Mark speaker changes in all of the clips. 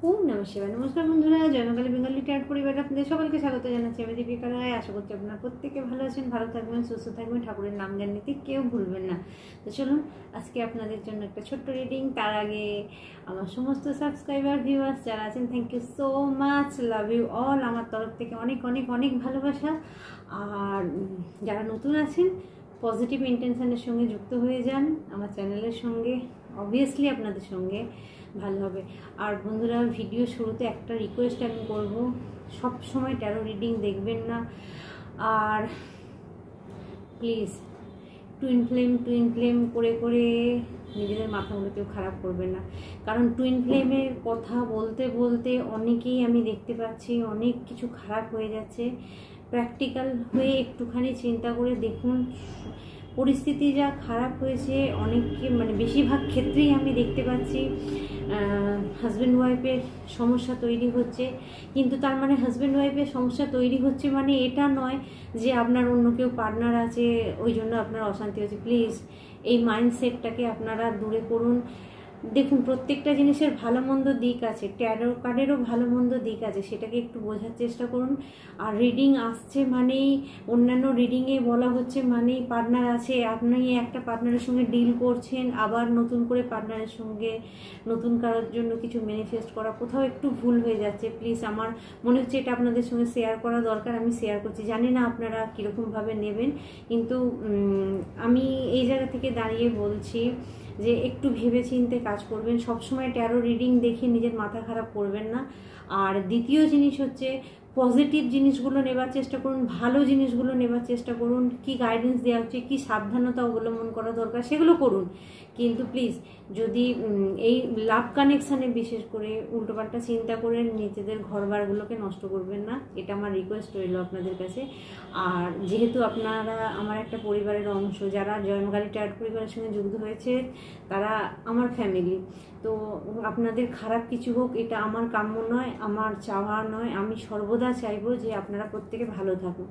Speaker 1: ওম নমঃ শিবায়। নমস্কার বন্ধুরা, জয়মাকালী বেঙ্গলি ট্যাট পরিবারে আপনাদের সকলকে স্বাগত জানাচ্ছি। আমি দীপিকা রায়। আশা করছি আপনারা প্রত্যেকে ভালো আছেন, ভালো থাকবেন, সুস্থ থাকবেন, ঠাকুরের নাম জ্ঞান নিতে কেউ ভুলবেন না। তো চলুন আজকে আপনাদের জন্য একটা ছোট্ট রিডিং। তার আগে আমার সমস্ত সাবস্ক্রাইবার ভিউয়ার্স যারা আছেন, thank you so much, love you all. আমার তরফ থেকে অনেক অনেক অনেক ভালোবাসা। আর যারা নতুন আছেন, পজিটিভ ইন্টেনশনের সঙ্গে যুক্ত হয়ে যান আমার চ্যানেলের সঙ্গে, অবভিয়াসলি আপনাদের সঙ্গে ভালো হবে। আর বন্ধুরা, ভিডিও শুরুতে একটা রিকোয়েস্ট আমি করব, সব সময় ট্যারো রিডিং দেখবেন না। আর প্লিজ টুইন ফ্লেম করে করে নিজেদের মাথাগুলো কেউ খারাপ করবেন না। কারণ টুইন ফ্লেমের কথা বলতে বলতে অনেকেই আমি দেখতে পাচ্ছি অনেক কিছু খারাপ হয়ে যাচ্ছে। প্র্যাকটিক্যাল হয়ে একটুখানি চিন্তা করে দেখুন, পরিস্থিতি যা খারাপ হয়েছে অনেককে, মানে বেশিরভাগ ক্ষেত্রেই আমি দেখতে পাচ্ছি হাজব্যান্ড ওয়াইফের সমস্যা তৈরি হচ্ছে। কিন্তু তার মানে হাজব্যান্ড ওয়াইফের সমস্যা তৈরি হচ্ছে মানে এটা নয় যে আপনার অন্য কেউ পার্টনার আছে ওই জন্য আপনার অশান্তি হচ্ছে। প্লিজ এই মাইন্ডসেটটাকে আপনারা দূরে করুন। দেখুন, প্রত্যেকটা জিনিসের ভালো মন্দ দিক আছে, ট্যারো কার্ডেরও ভালো মন্দ দিক আছে, সেটাকে একটু বোঝার চেষ্টা করুন। আর রিডিং আসছে মানেই, অন্যান্য রিডিংয়ে বলা হচ্ছে মানেই পার্টনার আছে, আপনি একটা পার্টনারের সঙ্গে ডিল করছেন, আবার নতুন করে পার্টনারের সঙ্গে নতুন কারোর জন্য কিছু ম্যানিফেস্ট করা কোথাও একটু ভুল হয়ে যাচ্ছে। প্লিজ, আমার মনে হচ্ছে এটা আপনাদের সঙ্গে শেয়ার করা দরকার, আমি শেয়ার করছি। জানি না আপনারা কীরকমভাবে নেবেন, কিন্তু আমি এই জায়গা থেকে দাঁড়িয়ে বলছি যে একটু ভেবেচিন্তে কাজ করবেন। সবসময় ট্যারো রিডিং দেখে নিজের মাথা খারাপ করবেন না। আর দ্বিতীয় জিনিস হচ্ছে, পজিটিভ জিনিসগুলো নেবার চেষ্টা করুন, ভালো জিনিসগুলো নেবার চেষ্টা করুন। কি গাইডেন্স দেওয়া হচ্ছে, কী সাবধানতা অবলম্বন করা দরকার সেগুলো করুন। কিন্তু প্লিজ, যদি এই লাভ কানেকশানে বিশেষ করে উল্টোপাল্টা চিন্তা করে নিজেদের ঘরবারগুলোকে নষ্ট করবেন না, এটা আমার রিকোয়েস্ট রইল আপনাদের কাছে। আর যেহেতু আপনারা আমার একটা পরিবারের অংশ, যারা জয়মাকালী ট্যাট পরিবারের সঙ্গে যুক্ত হয়েছে তারা আমার ফ্যামিলি, তো আপনাদের খারাপ কিছু হোক এটা আমার কাম্য নয়, আমার চাওয়া নয়। আমি সর্বদা চাইবো যে আপনারা প্রত্যেকে ভালো থাকুন।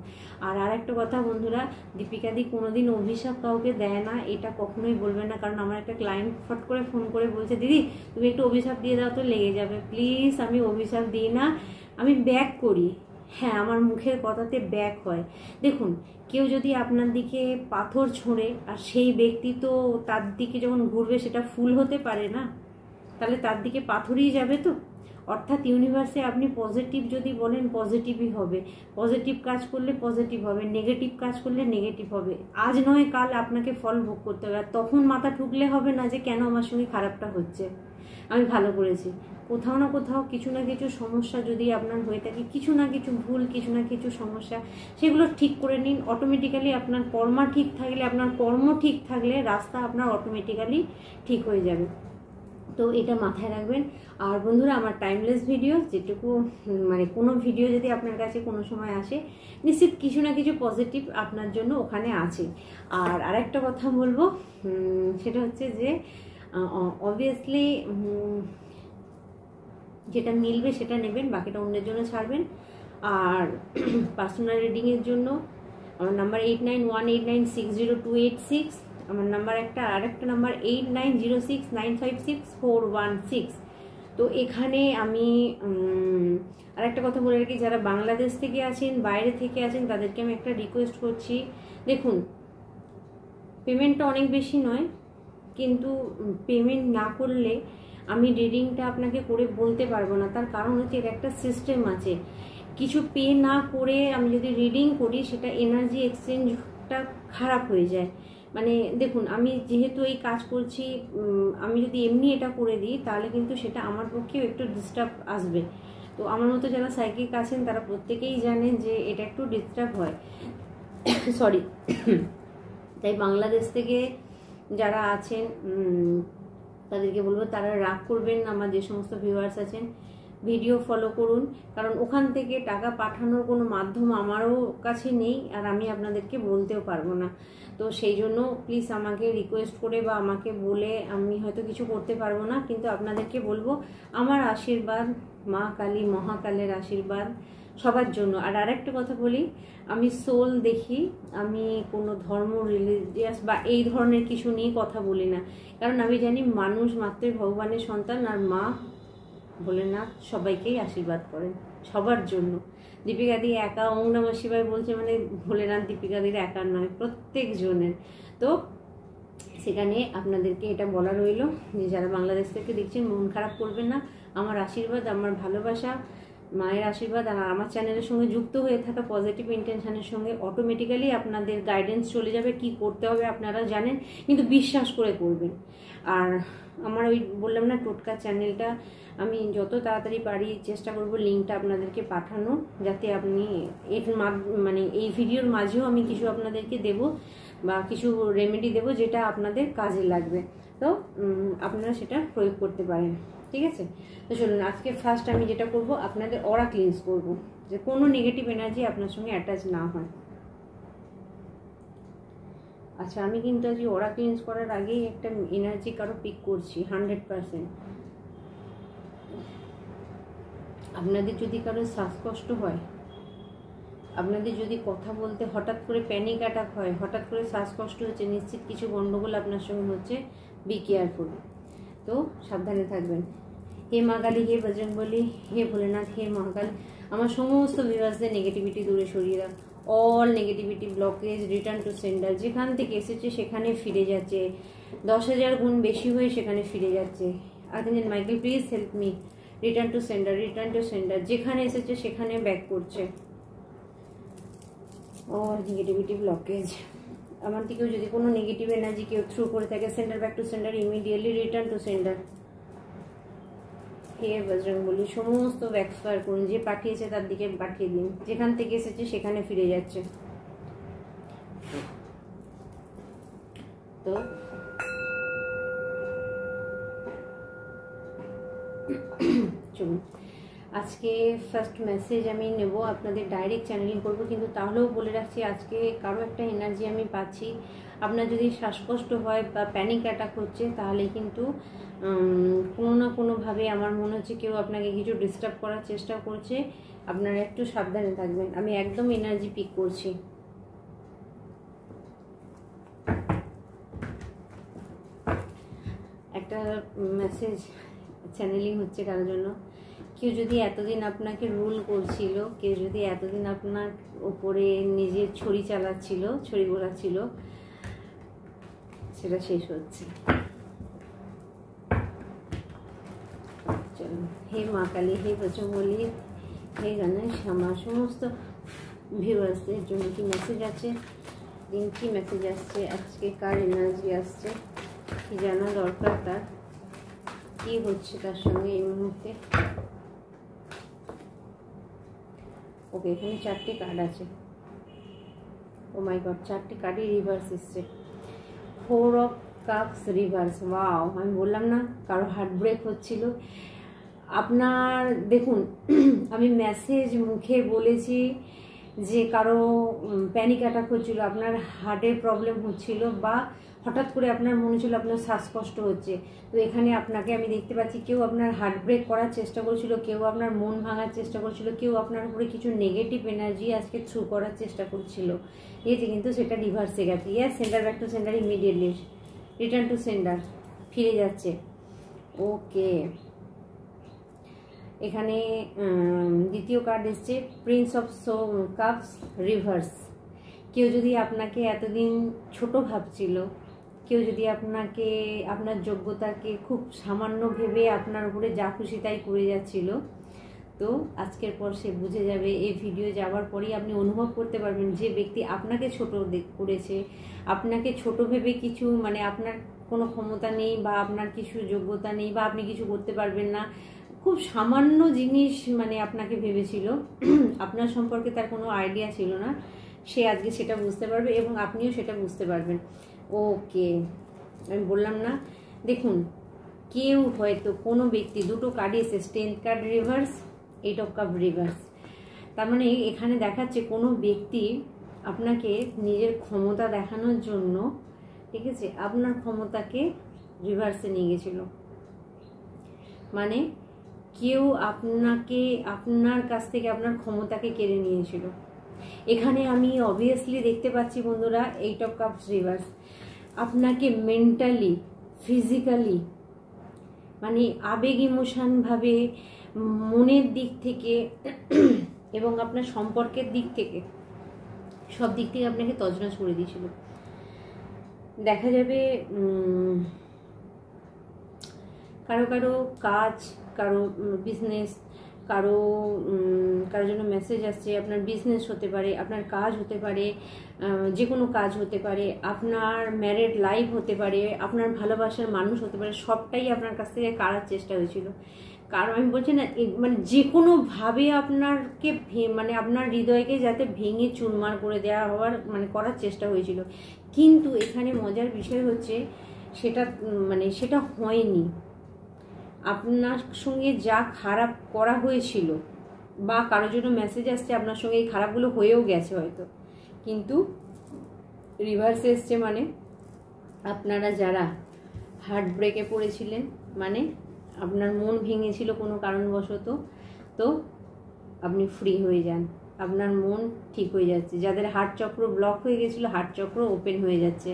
Speaker 1: আর আরেকটা কথা বন্ধুরা, দীপিকাদি কোনোদিন অভিশাপ কাউকে দেয় না, এটা কখনোই বলবেন না। কারণ আমার একটা ক্লায়েন্ট ফট করে ফোন করে বলছে, দিদি তুমি একটু অভিশাপ দিয়ে দাও তো লেগে যাবে। প্লিজ, আমি অভিশাপ দিই না, আমি ব্যাক করি। হ্যাঁ, আমার মুখের কথাতে ব্যাক হয়। দেখুন, কেউ যদি আপনার দিকে পাথর ছোঁড়ে আর সেই ব্যক্তি তো তার দিকে যখন ঘুরবে সেটা ফুল হতে পারে না, তাহলে তার দিকে পাথরই যাবে তো। অর্থাৎ ইউনিভার্সে আপনি পজিটিভ যদি বলেন পজিটিভই হবে, পজিটিভ কাজ করলে পজিটিভ হবে, নেগেটিভ কাজ করলে নেগেটিভ হবে। আজ নয় কাল আপনাকে ফল ভোগ করতে হবে। আর তখন মাথা ঠুকলে হবে না যে কেন আমার সঙ্গে খারাপটা হচ্ছে, আমি ভালো করেছি। কোথাও না কোথাও কিছু না কিছু সমস্যা যদি আপনার হয়ে থাকে, কিছু না কিছু ভুল, কিছু না কিছু সমস্যা, সেগুলো ঠিক করে নিন। অটোমেটিক্যালি আপনার কর্মা ঠিক থাকলে, আপনার কর্ম ঠিক থাকলে রাস্তা আপনার অটোমেটিক্যালি ঠিক হয়ে যাবে। তো এটা মাথায় রাখবেন। আর বন্ধুরা, আমার টাইমলেস ভিডিও যেটুকু, মানে কোনো ভিডিও যদি আপনার কাছে কোনো সময় আসে, নিশ্চিত কিছু না কিছু পজিটিভ আপনার জন্য ওখানে আছে। আর আরেকটা কথা বলবো, সেটা হচ্ছে যে অবভিয়াসলি যেটা মিলবে সেটা নেবেন, বাকিটা অন্যের জন্য ছাড়বেন। আর পার্সোনাল রিডিংয়ের জন্য আমার নাম্বার 8918960286, আমার নাম্বার আরেকটা নাম্বার 8906956416। তো এখানে আমি আরেকটা কথা বলে রাখি, যারা বাংলাদেশ থেকে আছেন, বাইরে থেকে আছেন, তাদেরকে আমি একটা রিকোয়েস্ট করছি। দেখুন, পেমেন্টটা অনেক বেশি নয়, কিন্তু পেমেন্ট না করলে আমি রিডিংটা আপনাকে করে বলতে পারবো না। তার কারণ হচ্ছে এর একটা সিস্টেম আছে। কিছু পে না করে আমি যদি রিডিং করি, সেটা এনার্জি এক্সচেঞ্জটা খারাপ হয়ে যায়। মানে দেখুন, আমি যেহেতু এই কাজ করছি, আমি যদি এমনি এটা করে দিই তাহলে কিন্তু সেটা আমার পক্ষেও একটু ডিস্টার্ব আসবে। তো আমার মতো যারা সাইকিক আছেন তারা প্রত্যেকেই জানেন যে এটা একটু ডিস্টার্ব হয়। সরি। তাই বাংলাদেশ থেকে যারা আছেন তাদেরকে বলবো, তারা রাগ করবেন না। আমার যে সমস্ত ভিউয়ার্স আছেন, ভিডিও ফলো করুন, কারণ ওখান থেকে টাকা পাঠানোর কোনো মাধ্যম আমারও কাছে নেই, আর আমি আপনাদেরকে বলতেও পারবো না। তো সেই জন্য প্লিজ আমাকে রিকোয়েস্ট করে বা আমাকে বলে আমি হয়তো কিছু করতে পারবো না, কিন্তু আপনাদেরকে বলবো আমার আশীর্বাদ, মা কালী মহাকালের আশীর্বাদ সবার জন্য। আর আরেকটা কথা বলি, আমি সোল দেখি, আমি কোনো ধর্ম, রিলিজিয়াস বা এই ধরনের কিছু নিয়ে কথা বলি না। কারণ আমি জানি মানুষ মাত্রই ভগবানের সন্তান, আর মা ভোলেনাথ সবাইকেই আশীর্বাদ করেন, সবার জন্য। দীপিকাদি একা ওং নমঃ শিবায় বলছে মানে ভোলেনাথ দীপিকাদির একার নয়, প্রত্যেক জনের। তো সেখানে আপনাদেরকে এটা বলা রইল যে যারা বাংলাদেশ থেকে দেখছেন মন খারাপ করবেন না। আমার আশীর্বাদ, আমার ভালোবাসা, মায়ের আশীর্বাদ আর আমার চ্যানেলের সঙ্গে যুক্ত হয়ে থাকা পজিটিভ ইন্টেনশনের সঙ্গে অটোমেটিক্যালি আপনাদের গাইডেন্স চলে যাবে। কি করতে হবে আপনারা জানেন, কিন্তু বিশ্বাস করে করবেন। আর আমার ওই বললাম না টোটকা চ্যানেলটা, আমি যত তাড়াতাড়ি পারি চেষ্টা করব লিঙ্কটা আপনাদেরকে পাঠানো, যাতে আপনি এর মানে এই ভিডিওর মাঝেও আমি কিছু আপনাদেরকে দেব বা কিছু রেমেডি দেব যেটা আপনাদের কাজে লাগবে। তো আপনারা সেটা প্রয়োগ করতে পারেন, ঠিক আছে? তো চলুন আজকে ফার্স্ট আমি যেটা করব আপনাদের অরা ক্লিনস করব, যে কোনো নেগেটিভ এনার্জি আপনার সঙ্গে অ্যাটাচ না হয়। আচ্ছা, আমি কিন্তু আজ অরা ক্লিনস করার আগেই একটা এনার্জি কারো পিক করছি 100%। আপনাদের যদি কারো শ্বাসকষ্ট হয়, আপনাদের যদি কথা বলতে হঠাৎ করে প্যানিক অ্যাটাক হয়, হঠাৎ করে শ্বাসকষ্ট হচ্ছে, নিশ্চিত কিছু গন্ডগোল আপনার সঙ্গে হচ্ছে, বি কেয়ারফুল। তো সাবধানে থাকবেন। হে মা কালী, হে বজরংবলী, হে ভোলেনাথ, হে মহাকাল, আমার সমস্ত ভিউয়ার্সদের নেগেটিভিটি দূরে সরিয়ে দাও। All negativity blockage return to sender, যেখান থেকে এসেছে সেখানে ফিরে যাচ্ছে, 10,000 গুণ বেশি হয়ে সেখানে ফিরে যাচ্ছে। Archangel Michael please help me, return to sender, return to sender, যেখানে এসেছে সেখানে ব্যাক করছে। অল নেগেটিভিটি ব্লকেজ, আমার থেকেও যদি কোনো নেগেটিভ এনার্জি কেউ থ্রু করে থাকে, center back to center, immediately return to center. হে বজরংবলী, সমস্ত ব্যাকফায়ার করুন, যে পাঠিয়েছে তার দিকে পাঠিয়ে দিন, যেখান থেকে এসেছে সেখানে ফিরে যাচ্ছে। তো চলুন আজকে ফার্স্ট মেসেজ আমি নেব, আপনাদের ডাইরেক্ট চ্যানেলিং করব, কিন্তু তাহলেও বলে রাখছি আজকে কারো একটা এনার্জি আমি পাচ্ছি। আপনার যদি শ্বাসকষ্ট হয় বা প্যানিক অ্যাটাক হচ্ছে, তাহলে কিন্তু কোনো না কোনোভাবে আমার মনে হচ্ছে কেউ আপনাকে কিছু ডিস্টার্ব করার চেষ্টা করছে। আপনারা একটু সাবধানে থাকবেন। আমি একদম এনার্জি পিক করছি। একটা মেসেজ চ্যানেলিং হচ্ছে কারোর জন্য। কেউ যদি এতদিন আপনাকে রুল করছিল, কেউ যদি এতদিন আপনার ওপরে নিজের ছড়ি চালাচ্ছিল, ছড়ি ঘোরাচ্ছিল, সেটা শেষ হচ্ছে। চলো, হে মা কালী, হে বজরংবলী, হে গণেশ, আমার সমস্ত ভিউয়ার্সদের জন্য কি মেসেজ আছে, কি মেসেজ আসছে, আজকে কার এনার্জি আসছে, কি জানা দরকার, তার কি হচ্ছে তার সঙ্গে এই মুহূর্তে। ওকে, এখানে 4টে কার্ড আছে। ও মাই গড, 4টে কার্ডই রিভার্স এসছে। 4 অফ কাপস রিভার্স। ওয়াও, আমি বললাম না কারো হার্ট ব্রেক হচ্ছিল। আপনার দেখুন, আমি মেসেজ মুখে বলেছি যে কারো প্যানিক অ্যাটাক হচ্ছিল, আপনার হার্টের প্রবলেম হচ্ছিল, বা হঠাৎ করে আপনার মনে হচ্ছিল আপনার শ্বাসকষ্ট হচ্ছে। তো এখানে আপনাকে আমি দেখতে পাচ্ছি কেউ আপনার হার্ট ব্রেক করার চেষ্টা করছিল, কেউ আপনার মন ভাঙার চেষ্টা করছিল, কেউ আপনার উপরে কিছু নেগেটিভ এনার্জি আজকে থ্রু করার চেষ্টা করছিল। এই যে কিন্তু সেটা রিভার্সে গেছে। Yes, center back to center, immediately return to center, ফিরে যাচ্ছে। ওকে, এখানে দ্বিতীয় কার্ড এসছে প্রিন্স অফ কাপস রিভার্স। কেউ যদি আপনাকে এতদিন ছোট ভাবছিল, কেউ যদি আপনাকে আপনার যোগ্যতাকে খুব সামান্য ভেবে আপনার উপরে যা খুশি তাই করে যাচ্ছিল, তো আজকের পর সে বুঝে যাবে। এই ভিডিও যাওয়ার পরেই আপনি অনুভব করতে পারবেন যে ব্যক্তি আপনাকে ছোট করেছে, আপনাকে ছোট ভেবে কিছু মানে আপনার কোনো ক্ষমতা নেই বা আপনার কিছু যোগ্যতা নেই বা আপনি কিছু করতে পারবেন না, খুব সামান্য জিনিস মানে আপনাকে ভেবেছিল, আপনার সম্পর্কে তার কোনো আইডিয়া ছিল না, সে আজকে সেটা বুঝতে পারবে এবং আপনিও সেটা বুঝতে পারবেন। ওকে, আমি বললাম না, দেখুন কেউ হয়তো কোনো ব্যক্তি, দুটো কার্ডই এসে, strength card reverse, 8 of cup reverse. তার মানে এখানে দেখাচ্ছে কোনো ব্যক্তি আপনাকে নিজের ক্ষমতা দেখানোর জন্য, ঠিক আছে, আপনার ক্ষমতাকে রিভার্সে নিয়ে গেছিল। মানে কেউ আপনাকে আপনার কাছ থেকে আপনার ক্ষমতাকে কেড়ে নিয়েছিল। এখানে আমি অবভিয়াসলি দেখতে পাচ্ছি বন্ধুরা 8 অফ কাপস রিভার্স। আপনাকে মেন্টালি, ফিজিক্যালি মানে আবেগ ইমোশনভাবে, মনের দিক থেকে এবং আপনার সম্পর্কের দিক থেকে, সব দিক থেকে আপনাকে তছনছ করে দিয়েছিল। দেখা যাবে কারো কারো কাজ, কারো বিজনেস, কারো জন্য মেসেজ আসছে। আপনার বিজনেস হতে পারে, আপনার কাজ হতে পারে, যে কোনো কাজ হতে পারে, আপনার ম্যারিড লাইফ হতে পারে, আপনার ভালোবাসার মানুষ হতে পারে, সবটাই আপনার কাছ থেকে কাড়ার চেষ্টা হয়েছিল। কারণ আমি বলছি না, মানে যে কোনোভাবে আপনাকে মানে আপনার হৃদয়কে যাতে ভেঙে চুরমার করে দেওয়া হওয়ার মানে করার চেষ্টা হয়েছিল। কিন্তু এখানে মজার বিষয় হচ্ছে সেটা হয়নি। আপনার সঙ্গে যা খারাপ করা হয়েছিল বা কারোর জন্য মেসেজ আসছে, আপনার সঙ্গে এই খারাপগুলো হয়েও গেছে হয়তো, কিন্তু রিভার্স এসছে। মানে আপনারা যারা হার্ট ব্রেকে পড়েছিলেন, মানে আপনার মন ভেঙেছিল কোনো কারণবশত, তো আপনি ফ্রি হয়ে যান, আপনার মন ঠিক হয়ে যাচ্ছে। যাদের হার্ট চক্র ব্লক হয়ে গেছিলো, হার্ট চক্র ওপেন হয়ে যাচ্ছে।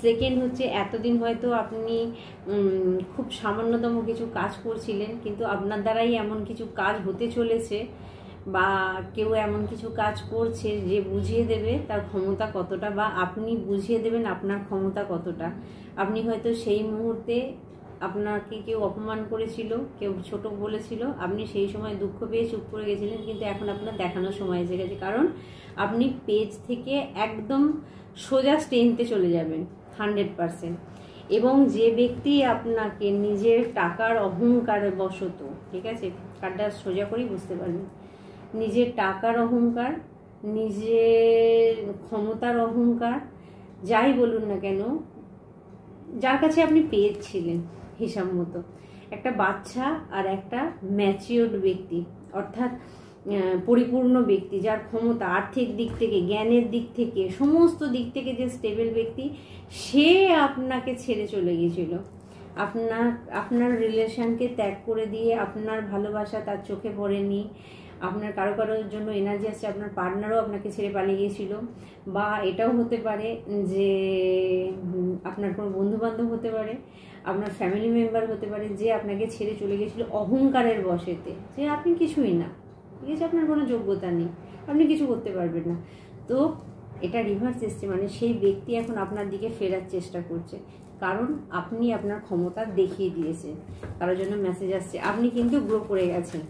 Speaker 1: সেকেন্ড হচ্ছে, এতদিন হয়তো আপনি খুব সামান্যতম কিছু কাজ করছিলেন, কিন্তু আপনার দ্বারাই এমন কিছু কাজ হতে চলেছে বা কেউ এমন কিছু কাজ করছে যে বুঝিয়ে দেবে তার ক্ষমতা কতটা, বা আপনি বুঝিয়ে দেবেন আপনার ক্ষমতা কতটা। আপনি হয়তো সেই মুহূর্তে আপনাকে কেউ অপমান করেছিল, কেউ ছোট বলেছিল, আপনি সেই সময় দুঃখ পেয়ে চুপ করে গেছিলেন, কিন্তু এখন আপনার দেখানোর সময় এসে গেছে। কারণ আপনি পেজ থেকে একদম সোজা স্টেনতে চলে যাবেন 100%। এবং যে ব্যক্তি আপনাকে নিজের টাকার অহংকার বশত, ঠিক আছে, কার্ডটা সোজা করেই বুঝতে পারবেন, নিজের টাকার অহংকার, নিজের ক্ষমতার অহংকার, যাই বলুন না কেন, যার কাছে আপনি পেয়েছিলেন হিসাব মতো, একটা বাচ্চা আর একটা ম্যাচিওর্ড ব্যক্তি, অর্থাৎ পরিপূর্ণ ব্যক্তি, যার ক্ষমতা আর্থিক দিক থেকে, জ্ঞানের দিক থেকে, সমস্ত দিক থেকে যে স্টেবল ব্যক্তি, সে আপনাকে ছেড়ে চলে গিয়েছিল। আপনার রিলেশনকে ত্যাগ করে দিয়ে আপনার ভালোবাসা তার চোখে পড়েনি। আপনার কারোর জন্য এনার্জি আসছে, আপনার পার্টনারও আপনাকে ছেড়ে পালিয়ে গিয়েছিল। বা এটাও হতে পারে যে আপনার কোনো বন্ধুবান্ধব হতে পারে, আপনার ফ্যামিলি মেম্বার হতে পারে, যে আপনাকে ছেড়ে চলে গিয়েছিল অহংকারের বশেতে, যে আপনি কিছুই না, ঠিক আছে, আপনার কোনো যোগ্যতা নেই, আপনি কিছু করতে পারবেন না। তো এটা রিভার্স এসছে, মানে সেই ব্যক্তি এখন আপনার দিকে ফেরার চেষ্টা করছে, কারণ আপনি আপনার ক্ষমতা দেখিয়ে দিয়েছেন। কারোর জন্য মেসেজ আসছে, আপনি কিন্তু গ্রো করে গেছেন।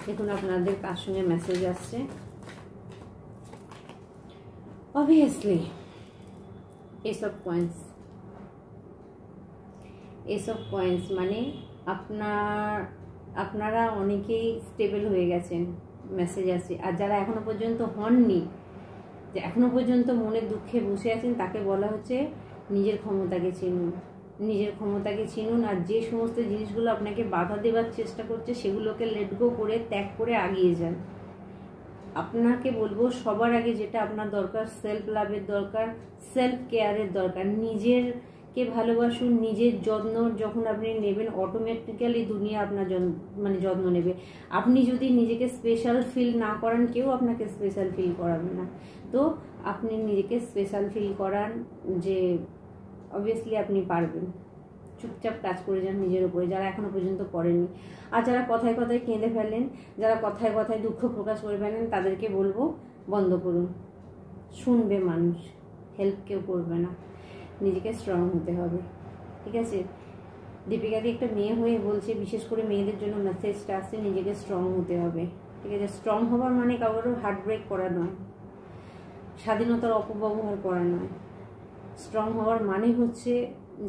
Speaker 1: দেখুন আপনাদের কার সঙ্গে মেসেজ আসছে। অবভিয়াসলি এসব কয়েন্স মানে আপনারা অনেকেই স্টেবল হয়ে গেছেন, মেসেজ আসছে। আর যারা এখনো পর্যন্ত হননি, যে এখনো পর্যন্ত মনের দুঃখে বসে আছেন, তাকে বলা হচ্ছে নিজের ক্ষমতাকে চিনুন। আর যে সমস্ত জিনিসগুলো আপনাকে বাধা দেওয়ার চেষ্টা করছে, সেগুলোকে লেট গো করে, ত্যাগ করে আগিয়ে যান। আপনাকে বলবো, সবার আগে যেটা আপনার দরকার, সেলফ লাভের দরকার, সেলফ কেয়ারের দরকার। নিজেরকে ভালোবাসুন, নিজের যত্ন যখন আপনি নেবেন, অটোমেটিক্যালি দুনিয়া আপনার যত্ন নেবে। আপনি যদি নিজেকে স্পেশাল ফিল না করান, কেউ আপনাকে স্পেশাল ফিল করাবে না। তো আপনি নিজেকে স্পেশাল ফিল করান, যে অবভিয়াসলি আপনি পারবেন। চুপচাপ কাজ করে যান নিজের উপরে, যারা এখনো পর্যন্ত করেননি। আর যারা কথায় কথায় কেঁদে ফেলেন, যারা কথায় কথায় দুঃখ প্রকাশ করে ফেলেন, তাদেরকে বলবো বন্ধ করুন। শুনবে মানুষ, হেল্প কেউ করবে না। নিজেকে স্ট্রং হতে হবে, ঠিক আছে। দীপিকাদি একটা মেয়ে হয়ে বলছে, বিশেষ করে মেয়েদের জন্য মেসেজটা আসছে, নিজেকে স্ট্রং হতে হবে, ঠিক আছে। স্ট্রং হওয়ার মানে কারোর হার্ট ব্রেক করা নয়, স্বাধীনতার অপব্যবহার করা নয়। স্ট্রং হওয়ার মানে হচ্ছে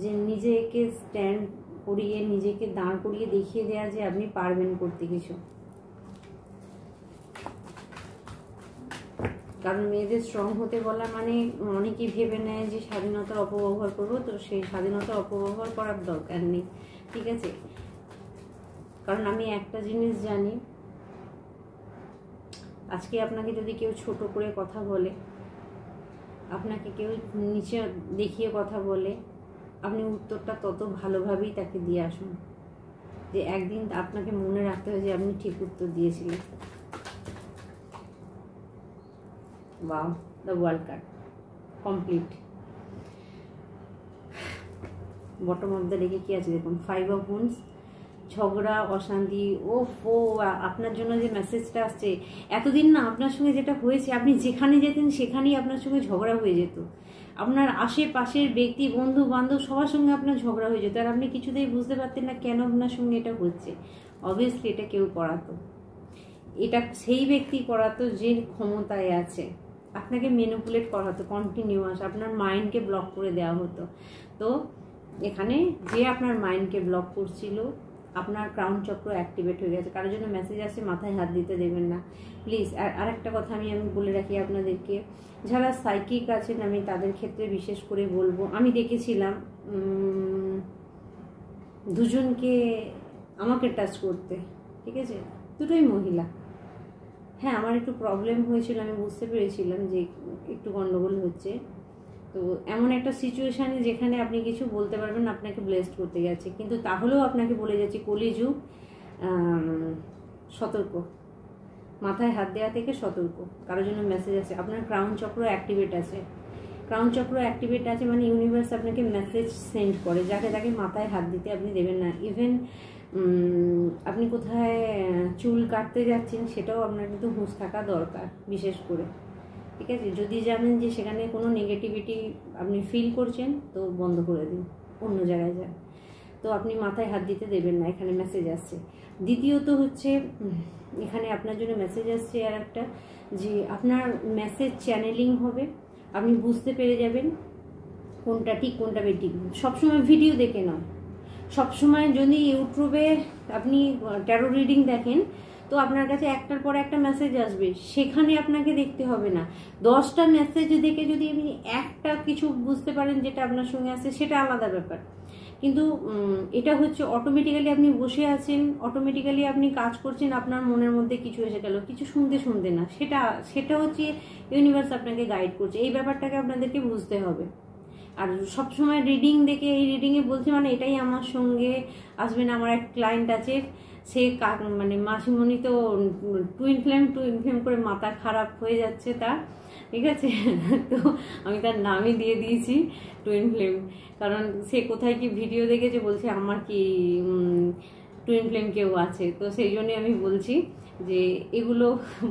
Speaker 1: যে নিজেকে স্ট্যান্ড করিয়ে, নিজেকে দাঁড় করিয়ে দেখিয়ে দেওয়া যে আপনি পারবেন করতে কিছু। কারণ মেয়েদের স্ট্রং হতে বলা মানে অনেকেই ভেবে নেয় যে স্বাধীনতার অপব্যবহার করবো, তো সেই স্বাধীনতার অপব্যবহার করার দরকার নেই, ঠিক আছে। কারণ আমি একটা জিনিস জানি, আজকে আপনাকে যদি কেউ ছোট করে কথা বলে, আপনাকে কেউ নিচে দেখিয়ে কথা বলে, আপনি উত্তরটা তত ভালোভাবেই তাকে দিয়ে আসুন, যে একদিন আপনাকে মনে রাখতে হবে যে আপনি ঠিক উত্তর দিয়েছিলেন। Wow, the world card complete. Bottom of the ডেকে কী আছে দেখুন, 5 অফ ওয়ান্ডস, ঝগড়া, অশান্তি। আপনার জন্য যে মেসেজটা আসছে, এতদিন না আপনার সঙ্গে যেটা হয়েছে, আপনি যেখানে যেতেন সেখানেই আপনার সঙ্গে ঝগড়া হয়ে যেত। আপনার আশেপাশের ব্যক্তি, বন্ধু বান্ধব সবার সঙ্গে আপনার ঝগড়া হয়ে যেত, আর আপনি কিছুতেই বুঝতে পারতেন না কেন আপনার সঙ্গে এটা হচ্ছে। অবভিয়াসলি এটা কেউ করাতো, এটা সেই ব্যক্তি করাতো যে ক্ষমতায় আছে, আপনাকে ম্যানিপুলেট করা হতো কন্টিনিউয়াস, আপনার মাইন্ডকে ব্লক করে দেওয়া হতো। তো এখানে যে আপনার মাইন্ডকে ব্লক করছিল, আপনার ক্রাউন চক্র অ্যাক্টিভেট হয়ে গেছে। কারোর জন্য মেসেজ আসছে, মাথায় হাত দিতে দেবেন না প্লিজ। আর একটা কথা আমি বলে রাখি আপনাদেরকে, যারা সাইকিক আছেন, আমি তাদের ক্ষেত্রে বিশেষ করে বলবো, আমি দেখেছিলাম দুজনকে আমাকে টাচ করতে, ঠিক আছে, দুটোই মহিলা। হ্যাঁ, আমার একটু প্রবলেম হয়েছিল, আমি বুঝতে পেরেছিলাম যে একটু গন্ডগোল হচ্ছে। তো এমন একটা সিচুয়েশানে যেখানে আপনি কিছু বলতে পারবেন, আপনাকে ব্লেসড করতে গেছে, কিন্তু তাহলেও আপনাকে বলে যাচ্ছি কলিযুগ, সতর্ক, মাথায় হাত দেওয়া থেকে সতর্ক। কারোর জন্য মেসেজ আছে, আপনার ক্রাউন চক্র অ্যাক্টিভেট আছে। ক্রাউন চক্র অ্যাক্টিভেট আছে মানে ইউনিভার্স আপনাকে মেসেজ সেন্ড করে, যাকে তাকে মাথায় হাত দিতে আপনি দেবেন না। ইভেন আপনি কোথায় চুল কাটতে যাচ্ছেন, সেটাও আপনার কিন্তু হুঁশ থাকা দরকার বিশেষ করে, ঠিক আছে। যদি জানেন যে সেখানে কোনো নেগেটিভিটি আপনি ফিল করছেন, তো বন্ধ করে দিন, অন্য জায়গায় যান। তো আপনি মাথায় হাত দিতে দেবেন না, এখানে মেসেজ আসছে। দ্বিতীয়ত হচ্ছে, এখানে আপনার জন্য মেসেজ আসছে আর একটা, যে আপনার মেসেজ চ্যানেলিং হবে, আপনি বুঝতে পেরে যাবেন কোনটা ঠিক কোনটা বেঠিক। সবসময় ভিডিও দেখে নয়, সবসময় যদি ইউটিউবে আপনি ট্যারো রিডিং দেখেন, তো আপনার কাছে একটার পর একটা মেসেজ আসবে, সেখানে আপনাকে দেখতে হবে না। 10টা মেসেজ দেখে যদি আপনি একটা কিছু বুঝতে পারেন যেটা আপনার সঙ্গে আসে, সেটা আলাদা ব্যাপার। কিন্তু এটা হচ্ছে অটোমেটিক্যালি আপনি বসে আছেন, অটোমেটিক্যালি আপনি কাজ করছেন, আপনার মনের মধ্যে কিছু এসে গেল, কিছু শুনতে শুনতে না, সেটা হচ্ছে ইউনিভার্স আপনাকে গাইড করছে। এই ব্যাপারটাকে আপনাদেরকে বুঝতে হবে। আর সবসময় রিডিং দেখে, এই রিডিংয়ে বলছে মানে এটাই আমার সঙ্গে আসবে না। আমার এক ক্লায়েন্ট আছে, সে মানে মাসিমণি তো টুইন ফ্লেম করে মাথা খারাপ হয়ে যাচ্ছে তার, ঠিক আছে। তো আমি তার নামই দিয়ে দিয়েছি টুইন ফ্লেম, কারণ সে কোথায় কি ভিডিও দেখেছে, বলছে আমার কি টুইন ফ্লেম কেউ আছে। তো সেই জন্যই আমি বলছি যে এগুলো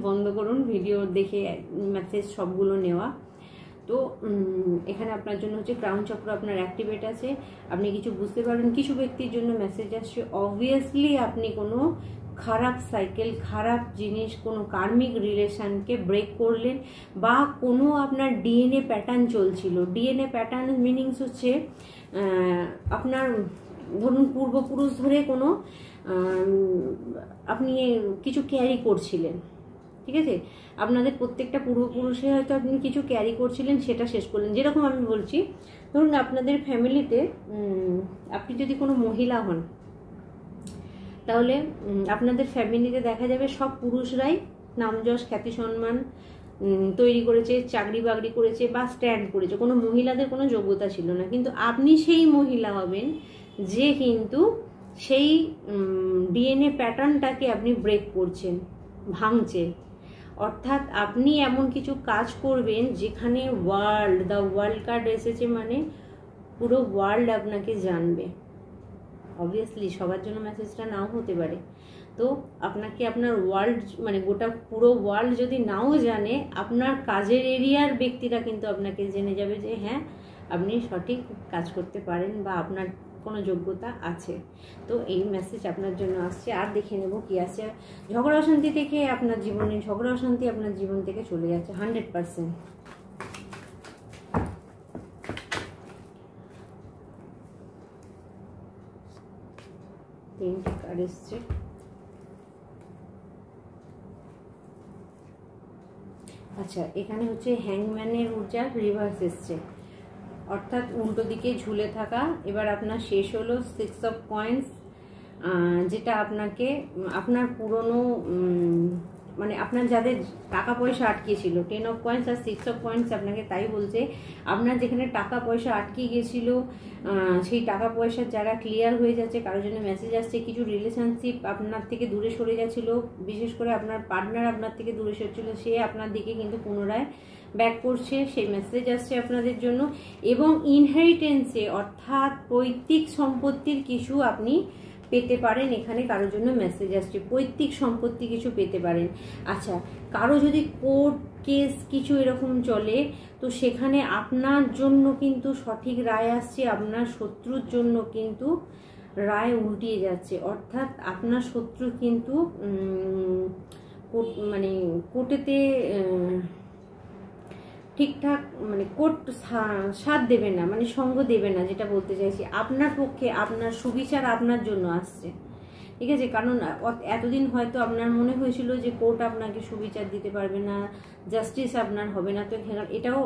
Speaker 1: বন্ধ করুন, ভিডিও দেখে মেসেজ সবগুলো নেওয়া। তো এখানে আপনার জন্য হচ্ছে ক্রাউন চক্র আপনার অ্যাক্টিভেট আছে, আপনি কিছু বুঝতে পারবেন। কিছু ব্যক্তির জন্য মেসেজ আসছে, অবভিয়াসলি আপনি কোনো খারাপ সাইকেল, খারাপ জিনিস, কোনো কার্মিক রিলেশনকে ব্রেক করলেন, বা কোনো আপনার ডিএনএ প্যাটার্ন চলছিল। ডিএনএ প্যাটার্ন মিনিংস হচ্ছে আপনার ধরুন পূর্বপুরুষ ধরে কোনো আপনি কিছু ক্যারি করছিলেন, ঠিক আছে। আপনাদের প্রত্যেকটা পূর্বপুরুষে হয়তো আপনি কিছু ক্যারি করছিলেন, সেটা শেষ করলেন। যেরকম আমি বলছি, ধরুন আপনাদের ফ্যামিলিতে আপনি যদি কোনো মহিলা হন, তাহলে আপনাদের ফ্যামিলিতে দেখা যাবে সব পুরুষরাই নামযশ, খ্যাতি, সম্মান তৈরি করেছে, চাকরি বাকরি করেছে বা স্ট্যান্ড করেছে, কোনো মহিলাদের কোনো যোগ্যতা ছিল না। কিন্তু আপনি সেই মহিলা হবেন যে কিন্তু সেই ডিএনএ প্যাটার্নটাকে আপনি ব্রেক করছেন, ভাঙছেন। অর্থাৎ আপনি এমন কিছু কাজ করবেন যেখানে দ্য ওয়ার্ল্ড কার্ড এসেছে, মানে পুরো ওয়ার্ল্ড আপনাকে জানবে। অবভিয়াসলি সবার জন্য মেসেজটা নাও হতে পারে। তো আপনাকে আপনার ওয়ার্ল্ড, মানে গোটা পুরো ওয়ার্ল্ড যদি নাও জানে, আপনার কাজের এরিয়ার ব্যক্তিরা কিন্তু আপনাকে জেনে যাবে যে হ্যাঁ, আপনি সঠিক কাজ করতে পারেন বা আপনার কোনো যোগ্যতা আছে। তো এই মেসেজ আপনার জন্য আসছে। আর দেখে নেব কি আছে। ঝগড়া অশান্তি থেকে আপনার জীবনে, ঝগড়া অশান্তি আপনার জীবন থেকে চলে যাচ্ছে 100%। তিনটে কার্ড এসছে। আচ্ছা, এখানে হচ্ছে হ্যাংম্যানের ঊর্জা রিভার্স এসছে, অর্থাৎ উল্টো দিকে ঝুলে থাকা। এবার আপনার শেষ হলো 6 অফ কয়েন্স, যেটা আপনাকে আপনার পুরনো মানে আপনার যাদের টাকা পয়সা আটকে ছিল, 10 অফ কয়েন্স আর 6 অফ কয়েন্স আপনাকে তাই বলছে, আপনার যেখানে টাকা পয়সা আটকে গিয়েছিল সেই টাকা পয়সার জায়গা ক্লিয়ার হয়ে যাচ্ছে। কারোর জন্য মেসেজ আসছে, কিছু রিলেশনশিপ আপনার থেকে দূরে সরে যাচ্ছিল, বিশেষ করে আপনার পার্টনার আপনার থেকে দূরে সরছিল, সে আপনার দিকে কিন্তু পুনরায় ব্যাক করছে, সেই মেসেজ আসছে আপনাদের জন্য। এবং ইনহেরিটেন্সে অর্থাৎ পৈতৃক সম্পত্তির কিছু আপনি পেতে পারেন, এখানে কারোর জন্য মেসেজ আসছে, পৈতৃক সম্পত্তি কিছু পেতে পারেন। আচ্ছা, কারো যদি কোর্ট কেস কিছু এরকম চলে, তো সেখানে আপনার জন্য কিন্তু সঠিক রায় আসছে, আপনার শত্রুর জন্য কিন্তু রায় উল্টিয়ে যাচ্ছে। অর্থাৎ আপনার শত্রু কিন্তু মানে কোর্টেতে ঠিকঠাক মানে কোর্ট সাথ দেবে না, মানে সঙ্গ দেবে না, যেটা বলতে চাইছি আপনার পক্ষে আপনার সুবিচার আপনার জন্য আসছে, ঠিক আছে। কারণ এতদিন হয়তো আপনার মনে হয়েছিল যে কোর্ট আপনাকে সুবিচার দিতে পারবে না, জাস্টিস আপনার হবে না। তো এটাও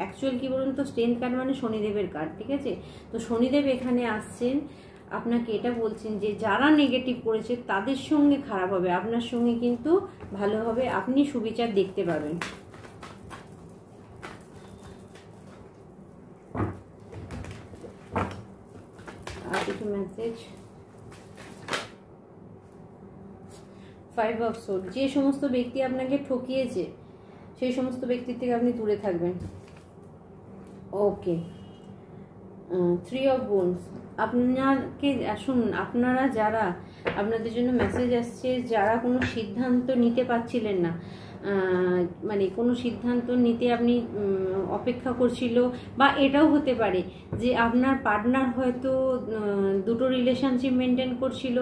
Speaker 1: অ্যাকচুয়াল কি বলুন তো, স্ট্রেংথ কার্ড মানে শনিদেবের কার্ড, ঠিক আছে। তো শনিদেব এখানে আসছেন, আপনাকে এটা বলছেন যে যারা নেগেটিভ করেছে তাদের সঙ্গে খারাপ হবে, আপনার সঙ্গে কিন্তু ভালো হবে, আপনি সুবিচার দেখতে পাবেন। আর কিছু মেসেজ। 5 অফ সোর্ড, যে সমস্ত ব্যক্তি আপনাকে ঠকিয়েছে সেই সমস্ত ব্যক্তির থেকে আপনি দূরে থাকবেন। ওকে। 3 অফ বোনস, আপনাকে শুনুন, আপনারা যারা, আপনাদের জন্য মেসেজ আসছে যারা কোনো সিদ্ধান্ত নিতে পারছিলেন না, মানে কোনো সিদ্ধান্ত নিতে আপনি অপেক্ষা করছিল, বা এটাও হতে পারে যে আপনার পার্টনার হয়তো দুটো রিলেশনশিপ মেনটেন করছিল,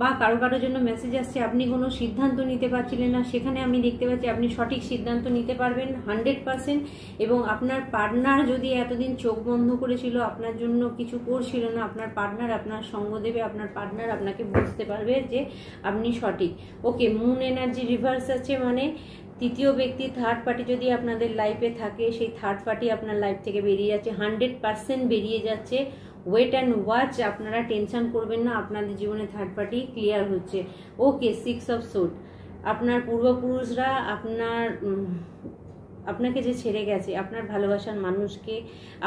Speaker 1: বা কারো কারোর জন্য মেসেজ আসছে আপনি কোনো সিদ্ধান্ত নিতে পারছিলেন না, সেখানে আমি দেখতে পাচ্ছি আপনি সঠিক সিদ্ধান্ত নিতে পারবেন 100%। এবং আপনার পার্টনার যদি এতদিন চোখ বন্ধ করেছিল, আপনার জন্য কিছু করছিল না, আপনার পার্টনার আপনার সঙ্গ দেবে, আপনার পার্টনার আপনাকে বুঝতে পারবে যে আপনি সঠিক। ওকে, মুন এনার্জি রিভার্স আছে, মানে তৃতীয় ব্যক্তি, থার্ড পার্টি যদি আপনাদের লাইফে থাকে, সেই থার্ড পার্টি আপনার লাইফ থেকে বেরিয়ে যাচ্ছে, 100% বেরিয়ে যাচ্ছে। ওয়েট অ্যান্ড ওয়াচ, আপনারা টেনশন করবেন না, আপনাদের জীবনে থার্ড পার্টি ক্লিয়ার হচ্ছে। ওকে, 6 অফ সোর্ড, আপনার পূর্বপুরুষরা আপনাকে যে ছেড়ে গেছে, আপনার ভালোবাসার মানুষকে,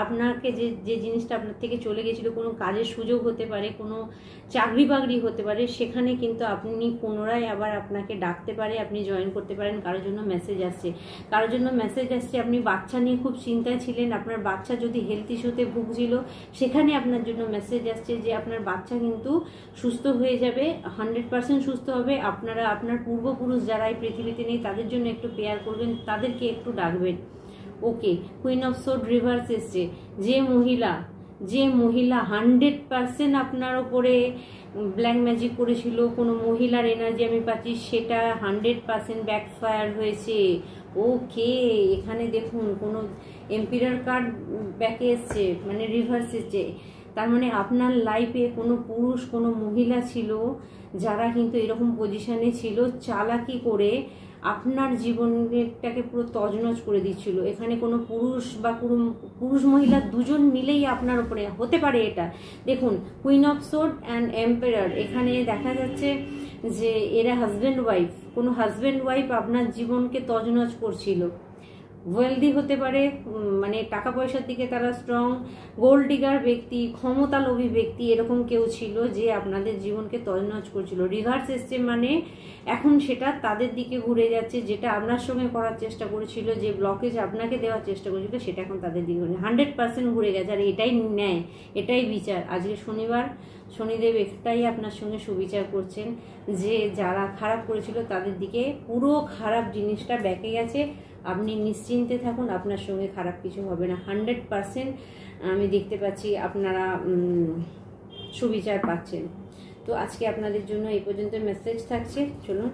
Speaker 1: আপনাকে যে জিনিসটা আপনার থেকে চলে গেছিলো, কোনো কাজের সুযোগ হতে পারে, কোনো চাকরি বাকরি হতে পারে, সেখানে কিন্তু আপনি পুনরায় আবার আপনাকে ডাকতে পারে, আপনি জয়েন করতে পারেন। কারোর জন্য মেসেজ আসছে, কারোর জন্য মেসেজ আসছে আপনি বাচ্চা নিয়ে খুব চিন্তায় ছিলেন, আপনার বাচ্চা যদি হেলথ ইস্যুতে ভুগছিল, সেখানে আপনার জন্য মেসেজ আসছে যে আপনার বাচ্চা কিন্তু সুস্থ হয়ে যাবে, 100% সুস্থ হবে। আপনারা আপনার পূর্বপুরুষ যারা এই পৃথিবীতে নেই তাদের জন্য একটু প্রেয়ার করবেন, তাদেরকে একটু ডাকবেন। ওকে, কুইন অফ সোর্ড রিভার্স এসছে, যে মহিলা 100% আপনার ওপরে ব্ল্যাক ম্যাজিক করেছিল, কোনো মহিলার এনার্জি আমি পাচ্ছি, সেটা 100% ব্যাকফায়ার হয়েছে। ওকে, এখানে দেখুন কোনো এম্পিরার কার্ড ব্যাকে এসছে, মানে রিভার্স এসছে, তার মানে আপনার লাইফে কোনো পুরুষ কোনো মহিলা ছিল যারা কিন্তু এরকম পজিশনে ছিল, চালাকি করে আপনার জীবনটাকে পুরো তছনছ করে দিচ্ছিল। এখানে কোনো পুরুষ বা পুরুষ মহিলা দুজন মিলেই আপনার উপরে হতে পারে এটা। দেখুন, queen of sword and empire, এখানে দেখা যাচ্ছে যে এরা হাজব্যান্ড ওয়াইফ, কোনো হাজব্যান্ড ওয়াইফ আপনার জীবনকে তছনছ করছিল। ওয়েলদি হতে পারে, মানে টাকা পয়সার দিকে তারা স্ট্রং, গোল্ড ডিগার ব্যক্তি, ক্ষমতালোভী ব্যক্তি, এরকম কেউ ছিল যে আপনাদের জীবনকে তছনছ করছিল। রিভার্স এসছে মানে এখন সেটা তাদের দিকে ঘুরে যাচ্ছে, যেটা আপনার সঙ্গে করার চেষ্টা করেছিল, যে ব্লকেজ আপনাকে দেওয়ার চেষ্টা করেছিল, সেটা এখন তাদের দিকে 100% ঘুরে গেছে। আর এটাই ন্যায়, এটাই বিচার। আজকে শনিবার, শনিদেব একটাই আপনার সঙ্গে সুবিচার করছেন যে যারা খারাপ করেছিল তাদের দিকে পুরো খারাপ জিনিসটা ব্যাকে গেছে। আপনি নিশ্চিন্তে থাকুন, আপনার সঙ্গে খারাপ কিছু হবে না, 100% আমি দেখতে পাচ্ছি আপনারা সুবিচার পাচ্ছেন। তো আজকে আপনাদের জন্য এই পর্যন্ত মেসেজ থাকছে, চলুন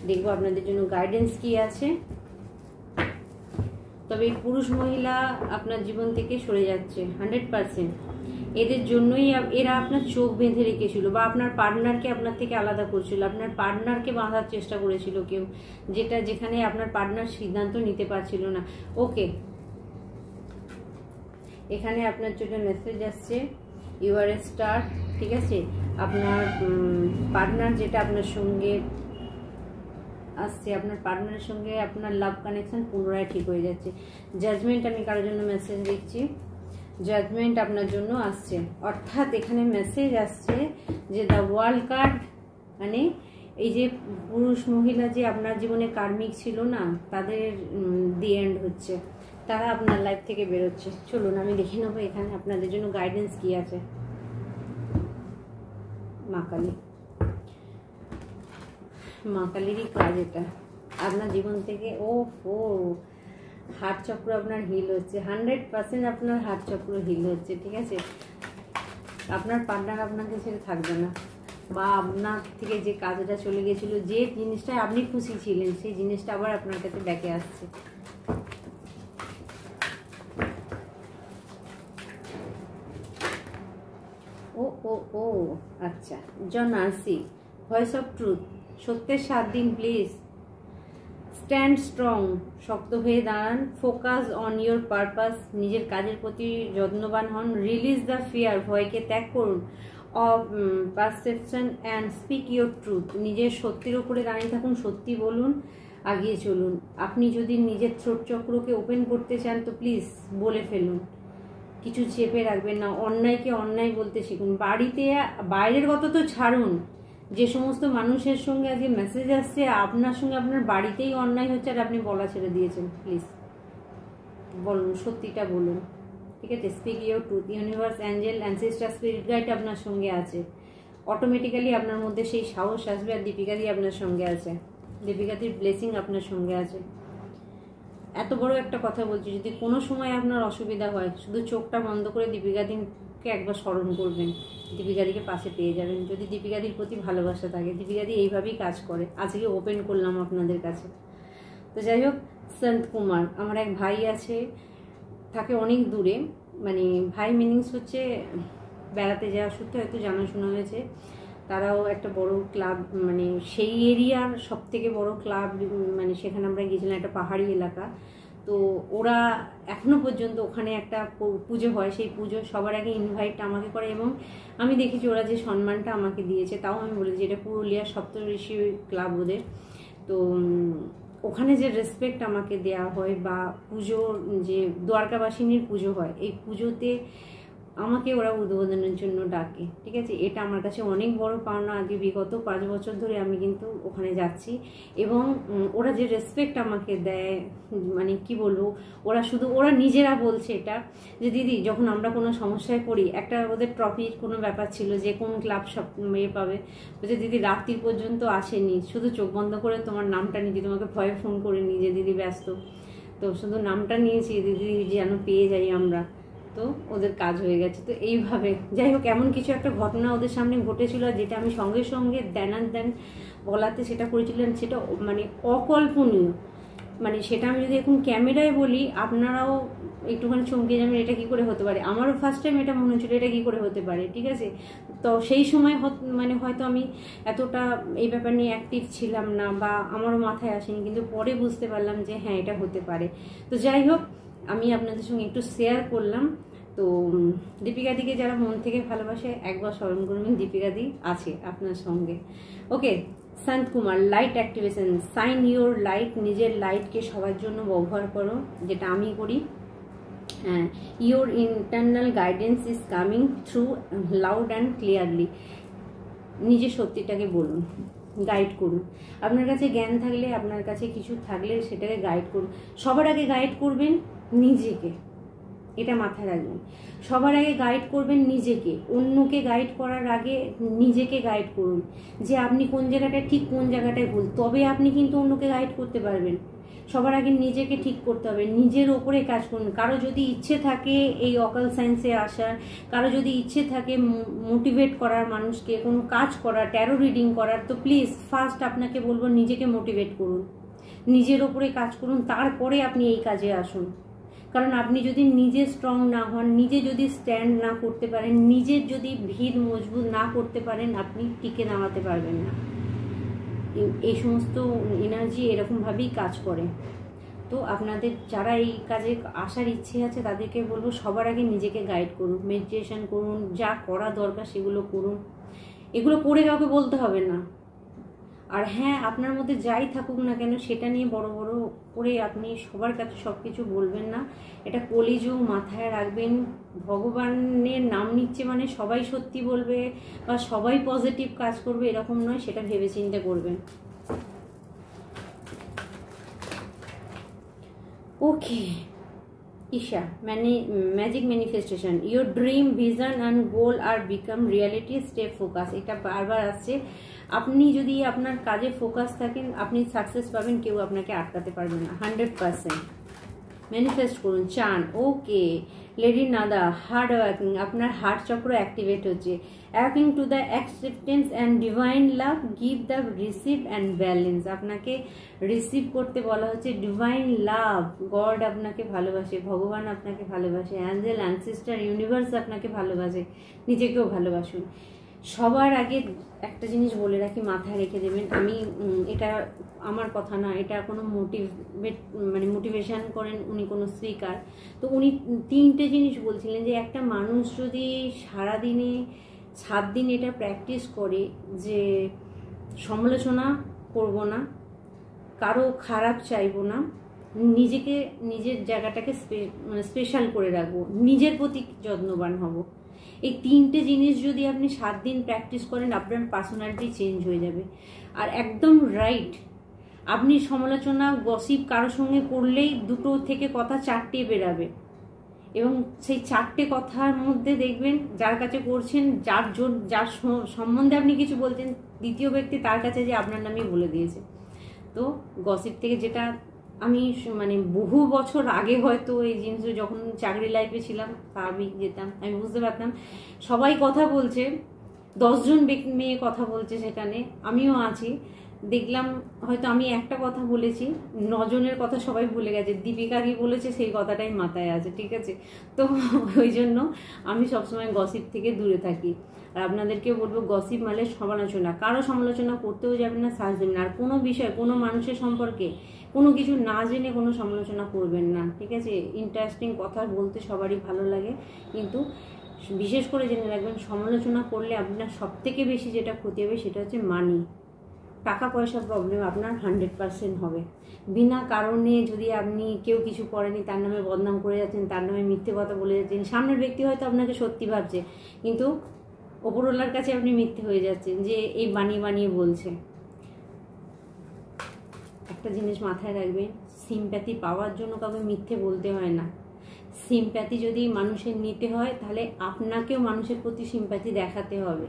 Speaker 1: দেখবো আপনাদের জন্য গাইডেন্স কি আছে। তবে এই পুরুষ মহিলা আপনার জীবন থেকে সরে যাচ্ছে 100%। এদের জন্যই এরা আপনার চোখ বেঁধে রেখেছিল, বা আপনার পার্টনারকে আপনার থেকে আলাদা করছিল, আপনার পার্টনারকে বাঁধার চেষ্টা করেছিল কেউ, যেখানে আপনার পার্টনার সিদ্ধান্ত নিতে পারছিল না। ওকে, এখানে আপনার জন্য মেসেজ আসছে, ইউ আর এ স্টার, ঠিক আছে। আপনার পার্টনার যেটা আপনার সঙ্গে আসছে, আপনার পার্টনারের সঙ্গে আপনার লাভ কানেকশন পুনরায় ঠিক হয়ে যাচ্ছে। জাজমেন্ট আমি কারোর জন্য মেসেজ দিচ্ছি, জাজমেন্ট আপনার জন্য আসছে, অর্থাৎ এখানে মেসেজ আসছে যে দ্য ওয়ার্ল্ড কার্ড, মানে এই যে পুরুষ মহিলা যে আপনার জীবনে কার্মিক ছিল না, তাদের দি এন্ড হচ্ছে, তারা আপনার লাইফ থেকে বেরোচ্ছে। চলুন আমি দেখে নেবো এখানে আপনাদের জন্য গাইডেন্স কি আছে। মা কালী, মা কালীরই কাজ এটা। আপনার জীবন থেকে হার্ট চক্র আপনার হিল হচ্ছে, 100% আপনার হার্ট চক্র হিল হচ্ছে, ঠিক আছে। আপনার পার্টনার আপনাকে ছেড়ে থাকবে না, বা আপনার থেকে যে কাজটা চলে গেছিল, যে জিনিসটায় আপনি খুশি ছিলেন, সেই জিনিসটা আবার আপনার কাছে ব্যাকে আসছে। ও আচ্ছা, জন আরসি, ভয়েস অফ ট্রুথ, সত্যের 7 দিন প্লিজ। স্ট্যান্ড স্ট্রং, শক্ত হয়ে দাঁড়ান। ফোকাস অন ইয়োর পারপাস, নিজের কাজের প্রতি যত্নবান হন। রিলিজ দ্য ফিয়ার, ভয়কে ত্যাগ করুন। Of perception and speak your truth, নিজের সত্যির উপরে দাঁড়িয়ে থাকুন, সত্যি বলুন, আগিয়ে চলুন। আপনি যদি নিজের থ্রোট চক্রকে ওপেন করতে চান তো প্লিজ বলে ফেলুন, কিছু চেপে রাখবেন না। অন্যায়কে অন্যায় বলতে শিখুন। বাড়িতে, বাইরের কথা তো ছাড়ুন, যে সমস্ত মানুষের সঙ্গে আজকে মেসেজ আসছে আপনার সঙ্গে আপনার বাড়িতেই অন্যায় হচ্ছে আর আপনি বলা ছেড়ে দিয়েছেন, প্লিজ বলুন, সত্যিটা বলুন, ঠিক আছে। Speak your truth. Universe, Angel, ancestor, spirit guide আপনার সঙ্গে আছে। অটোমেটিক্যালি আপনার মধ্যে সেই সাহস আসবে। আর দীপিকাদি আপনার সঙ্গে আছে, দীপিকাদির ব্লেসিং আপনার সঙ্গে আছে। এত বড় একটা কথা বলছি, যদি কোনো সময় আপনার অসুবিধা হয়, শুধু চোখটা বন্ধ করে দীপিকাদিকে একবার স্মরণ করবেন, দীপিকাদিকে পাশে পেয়ে যাবেন। যদি দীপিকাদির প্রতি ভালোবাসা থাকে, দীপিকাদি এইভাবেই কাজ করে। আজকে ওপেন করলাম আপনাদের কাছে। তো যাই হোক, সন্ত কুমার, আমার এক ভাই আছে, থাকে অনেক দূরে, মানে ভাই মিনিংস হচ্ছে বেড়াতে যাওয়ার সূত্রে হয়তো জানাশোনা হয়েছে। তারাও একটা বড় ক্লাব, মানে সেই এরিয়ার সব থেকে বড় ক্লাব, মানে সেখানে আমরা গিয়েছিলাম, একটা পাহাড়ি এলাকা। তো ওরা এখনো পর্যন্ত ওখানে একটা পুজো হয়, সেই পুজো সবার আগে ইনভাইট আমাকে করে, এবং আমি দেখেছি ওরা যে সম্মানটা আমাকে দিয়েছে, তাও আমি বলেছি এটা পুরুলিয়ার সপ্তঋষি ক্লাব ওদের। তো ওখানে যে রেসপেক্ট আমাকে দেয়া হয়, বা পুজোর যে দ্বারকাবাসিনীর পুজো হয়, এই পুজোতে আমাকে ওরা উদ্বোধনের জন্য ডাকে, ঠিক আছে। এটা আমার কাছে অনেক বড় পাওনা। আগে বিগত 5 বছর ধরে আমি কিন্তু ওখানে যাচ্ছি, এবং ওরা যে রেসপেক্ট আমাকে দেয়, মানে কি বলবো, ওরা নিজেরা বলছে এটা, যে দিদি যখন আমরা কোনো সমস্যায় পড়ি, একটা ওদের ট্রফির কোনো ব্যাপার ছিল যে কোন ক্লাব সব পাবে, বলছে দিদি রাত্রির পর্যন্ত আসেনি, শুধু চোখ বন্ধ করে তোমার নামটা নিয়েছি, তোমাকে ভয়ে ফোন করিনি যে দিদি ব্যস্ত, তো শুধু নামটা নিয়েছি, দিদি যেন পেয়ে যাই আমরা। তো ওদের কাজ হয়ে গেছে। তো এইভাবে যাই হোক, এমন কিছু একটা ঘটনা ওদের সামনে ঘটেছিল, যেটা আমি সঙ্গে সঙ্গে দেন বলাতে সেটা করেছিলেন, সেটা মানে অকল্পনীয়। মানে সেটা আমি যদি এখন ক্যামেরায় বলি, আপনারাও একটুখানি চমকে যাবেন, এটা কি করে হতে পারে। আমারও ফার্স্ট টাইম এটা মনে হচ্ছিল, এটা কি করে হতে পারে, ঠিক আছে। তো সেই সময় মানে হয়তো আমি এতটা এই ব্যাপার নিয়ে অ্যাক্টিভ ছিলাম না, বা আমারও মাথায় আসেনি, কিন্তু পরে বুঝতে পারলাম যে হ্যাঁ এটা হতে পারে। তো যাই হোক, আমি আপনাদের সঙ্গে একটু শেয়ার করলাম। তো দীপিকাদিকে যারা মন থেকে ভালোবাসে, একবার স্মরণ করবেন, দীপিকাদি আছে আপনার সঙ্গে। Okay, Sant Kumar, light activation, shine your light, নিজের লাইটকে সবার জন্য ব্যবহার করো, যেটা আমি করি। Your internal guidance is coming through loud and clearly, নিজের সত্যিটাকে বলুন, গাইড করুন। আপনার কাছে জ্ঞান থাকলে, আপনার কাছে কিছু থাকলে সেটাকে গাইড করুন। সবার আগে গাইড করবেন নিজেকে, এটা মাথায় রাখবেন। সবার আগে গাইড করবেন নিজেকে, অন্যকে গাইড করার আগে নিজেকে গাইড করুন, যে আপনি কোন জায়গাটায় ঠিক, কোন জায়গাটায় ভুল, তবে আপনি কিন্তু অন্যকে গাইড করতে পারবেন। সবার আগে নিজেকে ঠিক করতে হবে, নিজের ওপরে কাজ করুন। কারো যদি ইচ্ছে থাকে এই অকাল সায়েন্সে আসার, কারো যদি ইচ্ছে থাকে মোটিভেট করার, মানুষকে কোনো কাজ করার, ট্যারো রিডিং করার, তো প্লিজ ফার্স্ট আপনাকে বলবো নিজেকে মোটিভেট করুন, নিজের ওপরে কাজ করুন, তারপরে আপনি এই কাজে আসুন। কারণ আপনি যদি নিজে স্ট্রং না হন, নিজে যদি স্ট্যান্ড না করতে পারেন, নিজের যদি ভিত মজবুত না করতে পারেন, আপনি টিকে নামাতে পারবেন না। এই সমস্ত এনার্জি এরকমভাবেই কাজ করে। তো আপনাদের যারা এই কাজে আসার ইচ্ছে আছে, তাদেরকে বলবো সবার আগে নিজেকে গাইড করুন, মেডিটেশন করুন, যা করা দরকার সেগুলো করুন। এগুলো করে কাউকে বলতে হবে না, আর হ্যাঁ, আপনার মধ্যে যাই থাকুক না কেন সেটা নিয়ে বড় বড় করে আপনি সবার কাছে সব কিছু বলবেন না। এটা কলিযুগ, মাথায় রাখবেন। ভগবানের নাম নিচ্ছে মানে সবাই সত্যি বলবে বা সবাই পজিটিভ কাজ করবে এরকম নয়, সেটা ভেবেচিন্তে করবেন। ওকে Isha, magic manifestation. Your dream, vision and goal are become reality. Stay focus. এটা বারবার আসছে। আপনি যদি আপনার কাজে ফোকাস থাকেন আপনি সাকসেস পাবেন, কেউ আপনাকে আটকাতে পারবে না। 100% ম্যানিফেস্ট করুন, চান। Okay lady Nada, hard working, আপনার হার্ট চক্র অ্যাক্টিভেট হচ্ছে। Acting to the acceptance and divine love, give the receive and balance. আপনাকে রিসিভ করতে বলা হচ্ছে ডিভাইন লাভ। গড আপনাকে ভালোবাসে, ভগবান আপনাকে ভালোবাসে, অ্যাঞ্জেল, অ্যানসিস্টার, ইউনিভার্স আপনাকে ভালোবাসে। নিজেকেও ভালোবাসুন। সবার আগে একটা জিনিস বলে রাখি, মাথায় রেখে দেবেন, আমি এটা আমার কথা না, এটা কোনো মোটিভেশন করেন উনি কোনো স্পিকার, তো উনি 3টে জিনিস বলছিলেন যে একটা মানুষ যদি সারাদিনে 7 দিন এটা প্র্যাকটিস করে যে সমালোচনা করব না, কারো খারাপ চাইবো না, নিজের জায়গাটাকে স্পেশাল করে রাখবো, নিজের প্রতি যত্নবান হব, এই 3টে জিনিস যদি আপনি 7 দিন প্র্যাকটিস করেন আপনার পার্সোনালিটি চেঞ্জ হয়ে যাবে। আর একদম রাইট, আপনি সমালোচনা গসিপ কারোর সঙ্গে করলেই 2 থেকে কথা 4টে বেরাবে, এবং সেই 4টে কথার মধ্যে দেখবেন যার কাছে করছেন, যার সম্বন্ধে আপনি কিছু বলছেন, দ্বিতীয় ব্যক্তি তার কাছে যে আপনার নামই বলে দিয়েছে। তো গসিপ থেকে যেটা আমি বহু বছর আগে হয়তো এই জিনিস, যখন চাকরি লাইফে ছিলাম স্বাভাবিক যেতাম, আমি বুঝতে পারতাম সবাই কথা বলছে, 10 জন মেয়ে কথা বলছে, সেখানে আমিও আছি, দেখলাম হয়তো আমি একটা কথা বলেছি, 9 জনের কথা সবাই ভুলে গেছে, দীপিকা কি বলেছে সেই কথাটাই মাথায় আছে, ঠিক আছে। তো ওই জন্য আমি সবসময় গসিপ থেকে দূরে থাকি। আর আপনাদেরকেও বলবো, গসিপ মানে সমালোচনা, কারো সমালোচনা করতেও যাবেন না, সাহস দেবেন না। আর কোনো বিষয়, কোনো মানুষের সম্পর্কে কোনো কিছু না জেনে কোনো সমালোচনা করবেন না, ঠিক আছে। ইন্টারেস্টিং কথা বলতে সবারই ভালো লাগে, কিন্তু বিশেষ করে জেনে রাখবেন সমালোচনা করলে আপনার সবথেকে বেশি যেটা ক্ষতি হবে সেটা হচ্ছে মানি, টাকা পয়সার প্রবলেম আপনার 100% হবে। বিনা কারণে যদি আপনি কেউ কিছু করেনি তার নামে বদনাম করে যাচ্ছেন, তার নামে মিথ্যে কথা বলে যাচ্ছেন, সামনের ব্যক্তি হয়তো আপনাকে সত্যি ভাবছে কিন্তু ওপরওয়ালার কাছে আপনি মিথ্যে হয়ে যাচ্ছেন যে এই বানিয়ে বানিয়ে বলছে। একটা জিনিস মাথায় রাখবেন, সিম্প্যাথি পাওয়ার জন্য কাউকে মিথ্যে বলতে হয় না। সিম্প্যাথি যদি মানুষের নিতে হয় তাহলে আপনাকেও মানুষের প্রতি সিম্প্যাথি দেখাতে হবে,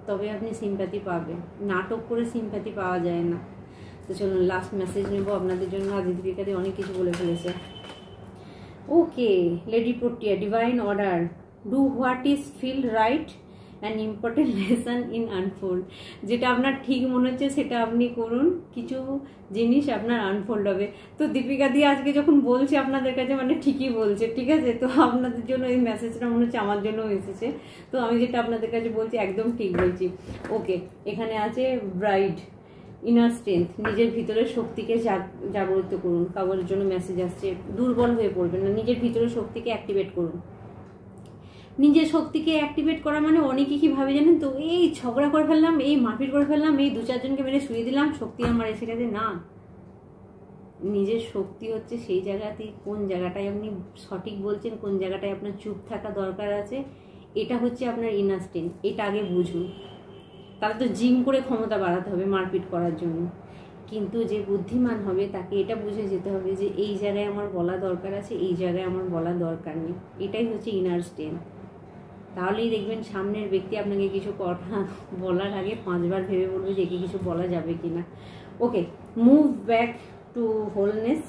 Speaker 1: তবে আপনি সিম্প্যাথি পাবেন। নাটক করে সিম্প্যাথি পাওয়া যায় না। তো চলুন লাস্ট মেসেজ নেব আপনাদের জন্য। আজ দীপিকাদি অনেক কিছু বলে ফেলেছে। Okay lady Protea, divine order, do what is feel right and important lesson in unfold. যেটা আপনার ঠিক মনে হচ্ছে সেটা আপনি করুন, কিছু জিনিস আপনার আনফোল্ড হবে। তো দীপিকা দি আজকে যখন বলছে আপনাদের কাছে মানে ঠিকই বলছে, ঠিক আছে। তো আপনাদের জন্য এই মেসেজটা মনে হচ্ছে আমার জন্য এসেছে, তো আমি যেটা আপনাদের কাছে বলছি একদম ঠিক বলছি। ওকে, এখানে আছে ব্রাইড, ইনার স্ট্রেংথ, নিজের ভিতরের শক্তিকে জাগ্রত করুন। কাগজের জন্য মেসেজ আসছে, দুর্বল হয়ে পড়বেন না, নিজের ভিতরের শক্তিকে অ্যাক্টিভেট করুন। নিজের শক্তিকে অ্যাক্টিভেট করা মানে অনেকে কি ভাবে জানেন তো, এই ঝগড়া করে ফেললাম, এই মারপিট করে ফেললাম, এই 2-4 জনকে মেরে শুয়ে দিলাম, শক্তি আমার এসে গেছে। না, নিজের শক্তি হচ্ছে সেই জায়গাতে কোন জায়গাটায় আপনি সঠিক বলছেন, কোন জায়গাটায় আপনার চুপ থাকা দরকার আছে, এটা হচ্ছে আপনার ইনার স্ট্রেংথ। এটা আগে বুঝুন। তাহলে তো জিম করে ক্ষমতা বাড়াতে হবে মারপিট করার জন্য, কিন্তু যে বুদ্ধিমান হবে তাকে এটা বুঝে যেতে হবে যে এই জায়গায় আমার বলা দরকার আছে, এই জায়গায় আমার বলা দরকার নেই। এটাই হচ্ছে ইনার স্ট্রেংথ। তাহলেই দেখবেন সামনের ব্যক্তি আপনাকে কিছু কথা বলার আগে 5 বার ভেবে বলবে যে একে কিছু বলা যাবে কি না। Okay, move back to wholeness,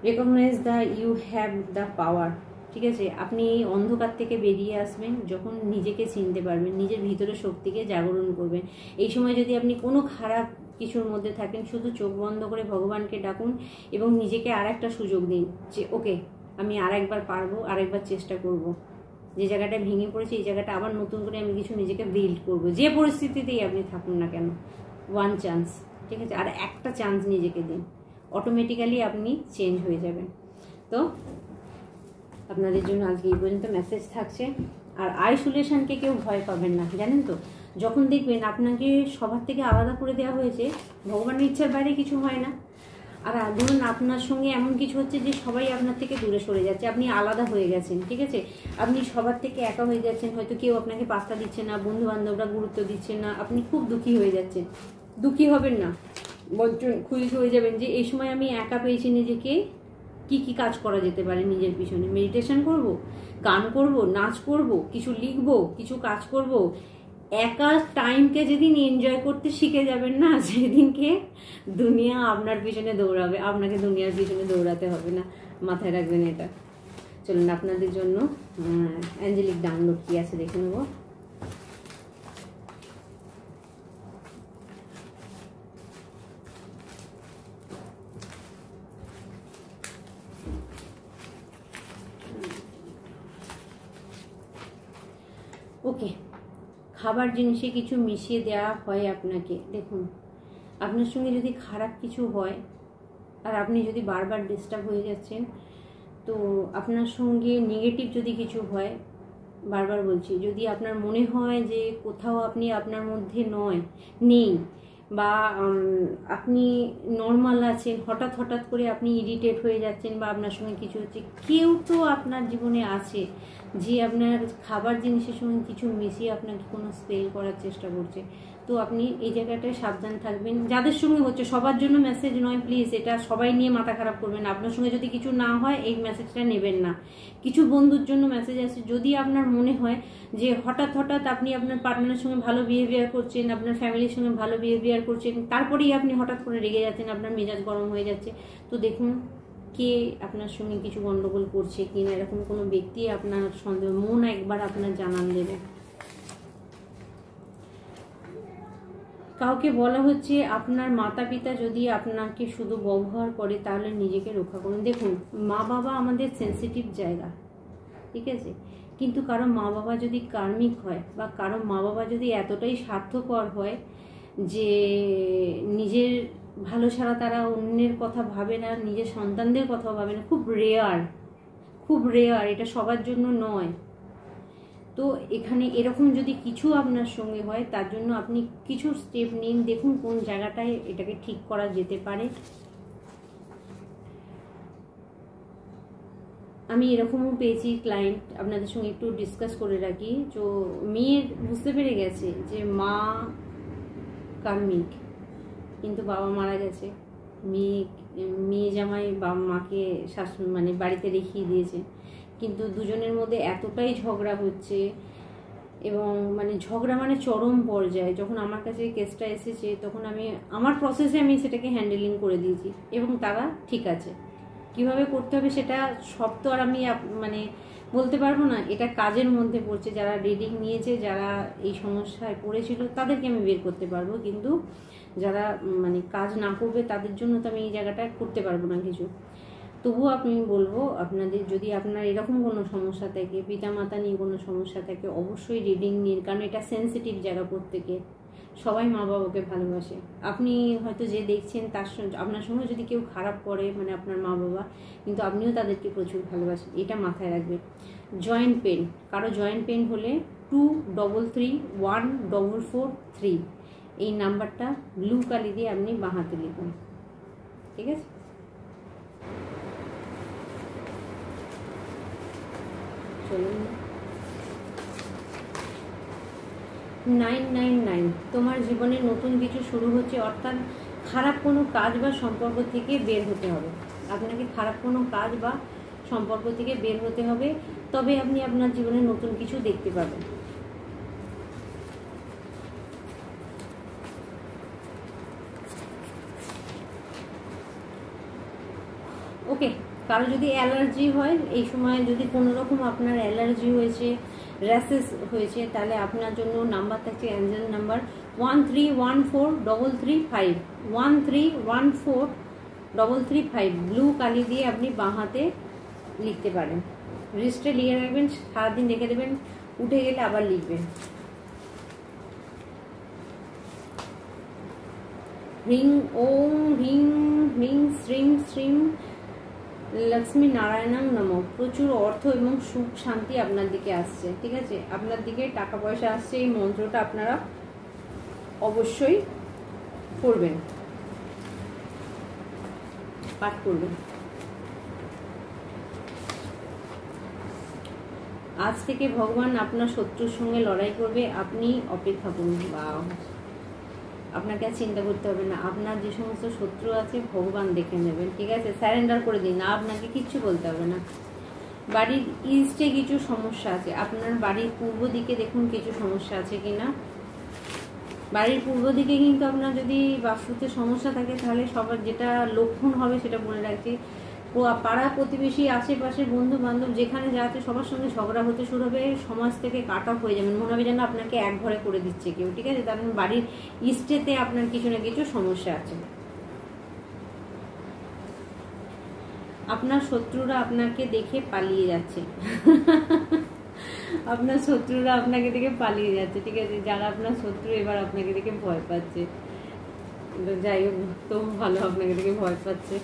Speaker 1: recognize the you have the power. ঠিক আছে, আপনি এই অন্ধকার থেকে বেরিয়ে আসবেন যখন নিজেকে চিনতে পারবেন, নিজের ভিতরের শক্তিকে জাগরণ করবেন। এই সময় যদি আপনি কোনো খারাপ কিছুর মধ্যে থাকেন, শুধু চোখ বন্ধ করে ভগবানকে ডাকুন এবং নিজেকে আর একটা সুযোগ দিন যে ওকে আমি আরেকবার পারবো, আরেকবার চেষ্টা করব। যে জায়গাটা ভেঙে পড়েছে এই জায়গাটা আবার নতুন করে আমি কিছু নিজেকে বিল্ড করবো। যে পরিস্থিতিতেই আপনি থাকুন না কেন, 1 চান্স, ঠিক আছে, আর একটা চান্স নিজেকে দিন, অটোমেটিক্যালি আপনি চেঞ্জ হয়ে যাবেন। তো আপনাদের জন্য আজকে এই পর্যন্ত মেসেজ থাকছে। আর আইসোলেশনকে কেউ ভয় পাবেন না, জানেন তো। যখন দেখবেন আপনাকে সবার থেকে আলাদা করে দেওয়া হয়েছে, ভগবানের ইচ্ছার বাইরে কিছু হয় না। আর ধরুন আপনার সঙ্গে এমন কিছু হচ্ছে যে সবাই আপনার থেকে দূরে সরে যাচ্ছে, আপনি আলাদা হয়ে গেছেন, ঠিক আছে, আপনি সবার থেকে একা হয়ে যাচ্ছেন, হয়তো কেউ আপনাকে পাত্তা দিচ্ছে না, বন্ধু বান্ধবরা গুরুত্ব দিচ্ছে না, আপনি খুব দুঃখী হয়ে যাচ্ছেন। দুঃখী হবেন না, বরঞ্চ খুশি হয়ে যাবেন যে এই সময় আমি একা পেয়েছি নিজেকে। কি কি কাজ করা যেতে পারে নিজের পিছনে? মেডিটেশন করব, গান করব, নাচ করব, কিছু লিখব, কিছু কাজ করব। একা টাইমকে যেদিন এনজয় করতে শিখে যাবেন না, সেদিনকে দুনিয়া আপনার পিছনে দৌড়াবে, আপনাকে দুনিয়ার পিছনে দৌড়াতে হবে না। মাথায় রাখবেন এটা। চলুন আপনাদের জন্য অ্যাঞ্জেলিক ডাউনলোড কি আছে দেখে নেব। ওকে, খাবার জিনিসে কিছু মিশিয়ে দেওয়া হয় আপনাকে। দেখুন, আপনার সঙ্গে যদি খারাপ কিছু হয় আর আপনি যদি বারবার ডিস্টার্ব হয়ে যাচ্ছেন, তো আপনার সঙ্গে নেগেটিভ যদি কিছু হয়, বারবার বলছি, যদি আপনার মনে হয় যে কোথাও আপনি আপনার মধ্যে নেই, বা আপনি নর্মাল আছেন, হঠাৎ হঠাৎ করে আপনি ইরিটেট হয়ে যাচ্ছেন, বা আপনার সঙ্গে কিছু হচ্ছে, কেউ তো আপনার জীবনে আছে যে আপনার খাবার জিনিসের সঙ্গে কিছু মিশিয়ে আপনাকে কোনো স্পেল করার চেষ্টা করছে। তো আপনি এই জায়গাটায় সাবধান থাকবেন। যাদের সঙ্গে হচ্ছে, সবার জন্য মেসেজ নয় প্লিজ, এটা সবাই নিয়ে মাথা খারাপ করবেন না। আপনার সঙ্গে যদি কিছু না হয় এই মেসেজটা নেবেন না। কিছু বন্ধুর জন্য মেসেজ আছে। যদি আপনার মনে হয় যে হঠাৎ হঠাৎ আপনি আপনার পার্টনারের সঙ্গে ভালো বিহেভিয়ার করছেন, আপনার ফ্যামিলির সঙ্গে ভালো বিহেভিয়ার করছেন, তারপরেই আপনি হঠাৎ করে রেগে যাচ্ছেন, আপনার মেজাজ গরম হয়ে যাচ্ছে, তো দেখুন কে আপনার সঙ্গে কিছু গন্ডগোল করছে কিনা, এরকম কোনো ব্যক্তি আপনার সন্দেহ, মন একবার আপনার জানান দেবে। কাউকে বলা হচ্ছে আপনার মাতা পিতা যদি আপনাকে শুধু ব্যবহার করে তাহলে নিজেকে রক্ষা করুন। দেখুন, মা বাবা আমাদের সেন্সিটিভ জায়গা, ঠিক আছে, কিন্তু কারো মা বাবা যদি কার্মিক হয়, বা কারো মা বাবা যদি এতটাই স্বার্থপর হয় যে নিজের ভালো ছাড়া তারা অন্যের কথা ভাবে না, নিজের সন্তানদের কথা ভাবে না, খুব রেয়ার, এটা সবার জন্য নয়। তো এখানে এরকম যদি কিছু আপনার সঙ্গে হয়, তার জন্য আপনি কিছু স্টেপ নিন, দেখুন কোন জায়গাটায় এটাকে ঠিক করা যেতে পারে। আমি এরকমও পেয়েছি ক্লায়েন্ট, আপনাদের সঙ্গে একটু ডিসকাস করে রাখি। তো মেয়ের বুঝতে পেরে গেছে যে মা কার্মিক, কিন্তু বাবা মারা গেছে, মেয়ে জামাই বাবা মাকে মানে বাড়িতে রেখিয়ে দিয়েছে, কিন্তু দুজনের মধ্যে এতটাই ঝগড়া হচ্ছে, এবং মানে ঝগড়া মানে চরম পর্যায়ে। যখন আমার কাছে কেসটা এসেছে, তখন আমার প্রসেসে আমি সেটাকে হ্যান্ডেলিং করে দিয়েছি, এবং তারা ঠিক আছে। কিভাবে করতে হবে সেটা সব তো আর আমি মানে বলতে পারবো না, এটা কাজের মধ্যে পড়ছে। যারা রিডিং নিয়েছে, যারা এই সমস্যায় পড়েছিল, তাদেরকে আমি বের করতে পারবো, কিন্তু যারা মানে কাজ না করবে তাদের জন্য তো আমি এই জায়গাটা করতে পারবো না কিছু। তবুও আপনি বলবো, আপনাদের যদি আপনার এরকম কোনো সমস্যা থাকে, পিতামাতা নিয়ে কোনো সমস্যা থাকে, অবশ্যই রিডিং নিন, কারণ এটা সেন্সিটিভ জায়গা। প্রত্যেকে, সবাই মা বাবাকে ভালোবাসে। আপনি হয়তো যে দেখছেন তার সঙ্গে, আপনার সঙ্গে যদি কেউ খারাপ করে, মানে আপনার মা বাবা, কিন্তু আপনিও তাদেরকে প্রচুর ভালোবাসেন, এটা মাথায় রাখবেন। জয়েন্ট পেন, কারো জয়েন্ট পেন হলে 23314443 এই নাম্বারটা ব্লু কালি দিয়ে আপনি বাঁ হাতে লিখুন, ঠিক আছে? চলুন, 999, তোমার জীবনে নতুন কিছু শুরু হচ্ছে, অর্থাৎ খারাপ কোনো কাজ বা সম্পর্ক থেকে বের হতে হবে। আপনাকে খারাপ কোনো কাজ বা সম্পর্ক থেকে বের হতে হবে, তবে আপনি আপনার জীবনে নতুন কিছু দেখতে পাবেন। ওকে, কারো যদি অ্যালার্জি হয়, এই সময় যদি কোনো রকম আপনার অ্যালার্জি হয়েছে, র্যাশেস হয়েছে, তাহলে আপনার জন্য নাম্বার থাকছে অ্যাঞ্জেল নাম্বার 1314335, 1314335 ব্লু কালি দিয়ে আপনি বাঁ হাতে লিখতে পারেন। রিস্টে লিখে রাখবেন, সারাদিন রেখে দেবেন, উঠে গেলে আবার লিখবেন। হ্রিং ওম হ্রিং হ্রিং শ্রীং শ্রীং লক্ষ্মী নারায়ণং নমঃ। প্রচুর অর্থ এবং সুখ শান্তি আপনার দিকে আসছে, ঠিক আছে, আপনার দিকে টাকা পয়সা আসছে। এই মন্ত্রটা আপনারা অবশ্যই করবেন, পাঠ করবেন। আজ থেকে ভগবান আপনার শত্রুর সঙ্গে লড়াই করবে, আপনি অপেক্ষা করুন। বা আপনাকে আর চিন্তা করতে হবে না, আপনার যে সমস্ত শত্রু আছে ভগবান দেখে নেবেন, ঠিক আছে? স্যারেন্ডার করে দিন, আপনাকে কিচ্ছু বলতে হবে না। বাড়ির ইস্টে কিছু সমস্যা আছে, আপনার বাড়ির পূর্ব দিকে দেখুন কিছু সমস্যা আছে কিনা। বাড়ির পূর্ব দিকে কিন্তু আপনার যদি বাস্তুতে সমস্যা থাকে তাহলে সবার যেটা লক্ষণ হবে সেটা বলে রাখছি, পাড়া প্রতিবেশী আশেপাশে বন্ধু বান্ধব যেখানে যা আছে সবার সঙ্গে ঝগড়া হতে শুরু হবে, সমাজ থেকে কাট অফ হয়ে যাবেন, মনে হবে যেন আপনাকে এক ঘরে করে দিচ্ছে কেউ, ঠিক আছে? তার বাড়ির ইস্টেতে আপনার কিছু না কিছু সমস্যা আছে। আপনার শত্রুরা আপনাকে দেখে পালিয়ে যাচ্ছে আপনার শত্রুরা আপনাকে দেখে পালিয়ে যাচ্ছে, ঠিক আছে? যারা আপনার শত্রু এবার আপনাকে দেখে ভয় পাচ্ছে, যাই হোক তো ভালো, আপনাকে দেখে ভয় পাচ্ছে,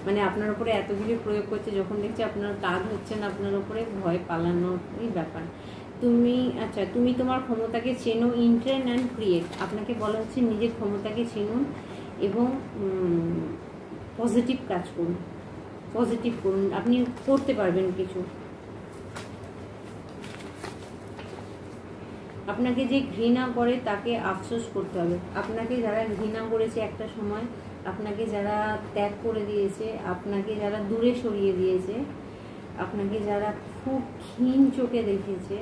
Speaker 1: মানে আপনার উপরে এত কিছু প্রয়োগ করছে, যখন দেখছে আপনার কাজ হচ্ছে না আপনার উপরে, ভয় পালানোরই ব্যাপার। আচ্ছা, তুমি তোমার ক্ষমতাকে চেনো, ইন্ট্রেন অ্যান্ড ক্রিয়েট। আপনাকে বলা হচ্ছে নিজের ক্ষমতাকে চিনুন এবং পজিটিভ কাজ করুন, পজিটিভ করুন, আপনি করতে পারবেন কিছু। আপনাকে যে ঘৃণা করে তাকে আফসোস করতে হবে। আপনাকে যারা ঘৃণা করেছে একটা সময়, আপনাকে যারা ত্যাগ করে দিয়েছে, আপনাকে যারা দূরে সরিয়ে দিয়েছে, আপনাকে যারা খুব ক্ষীণ চোখে দেখেছে,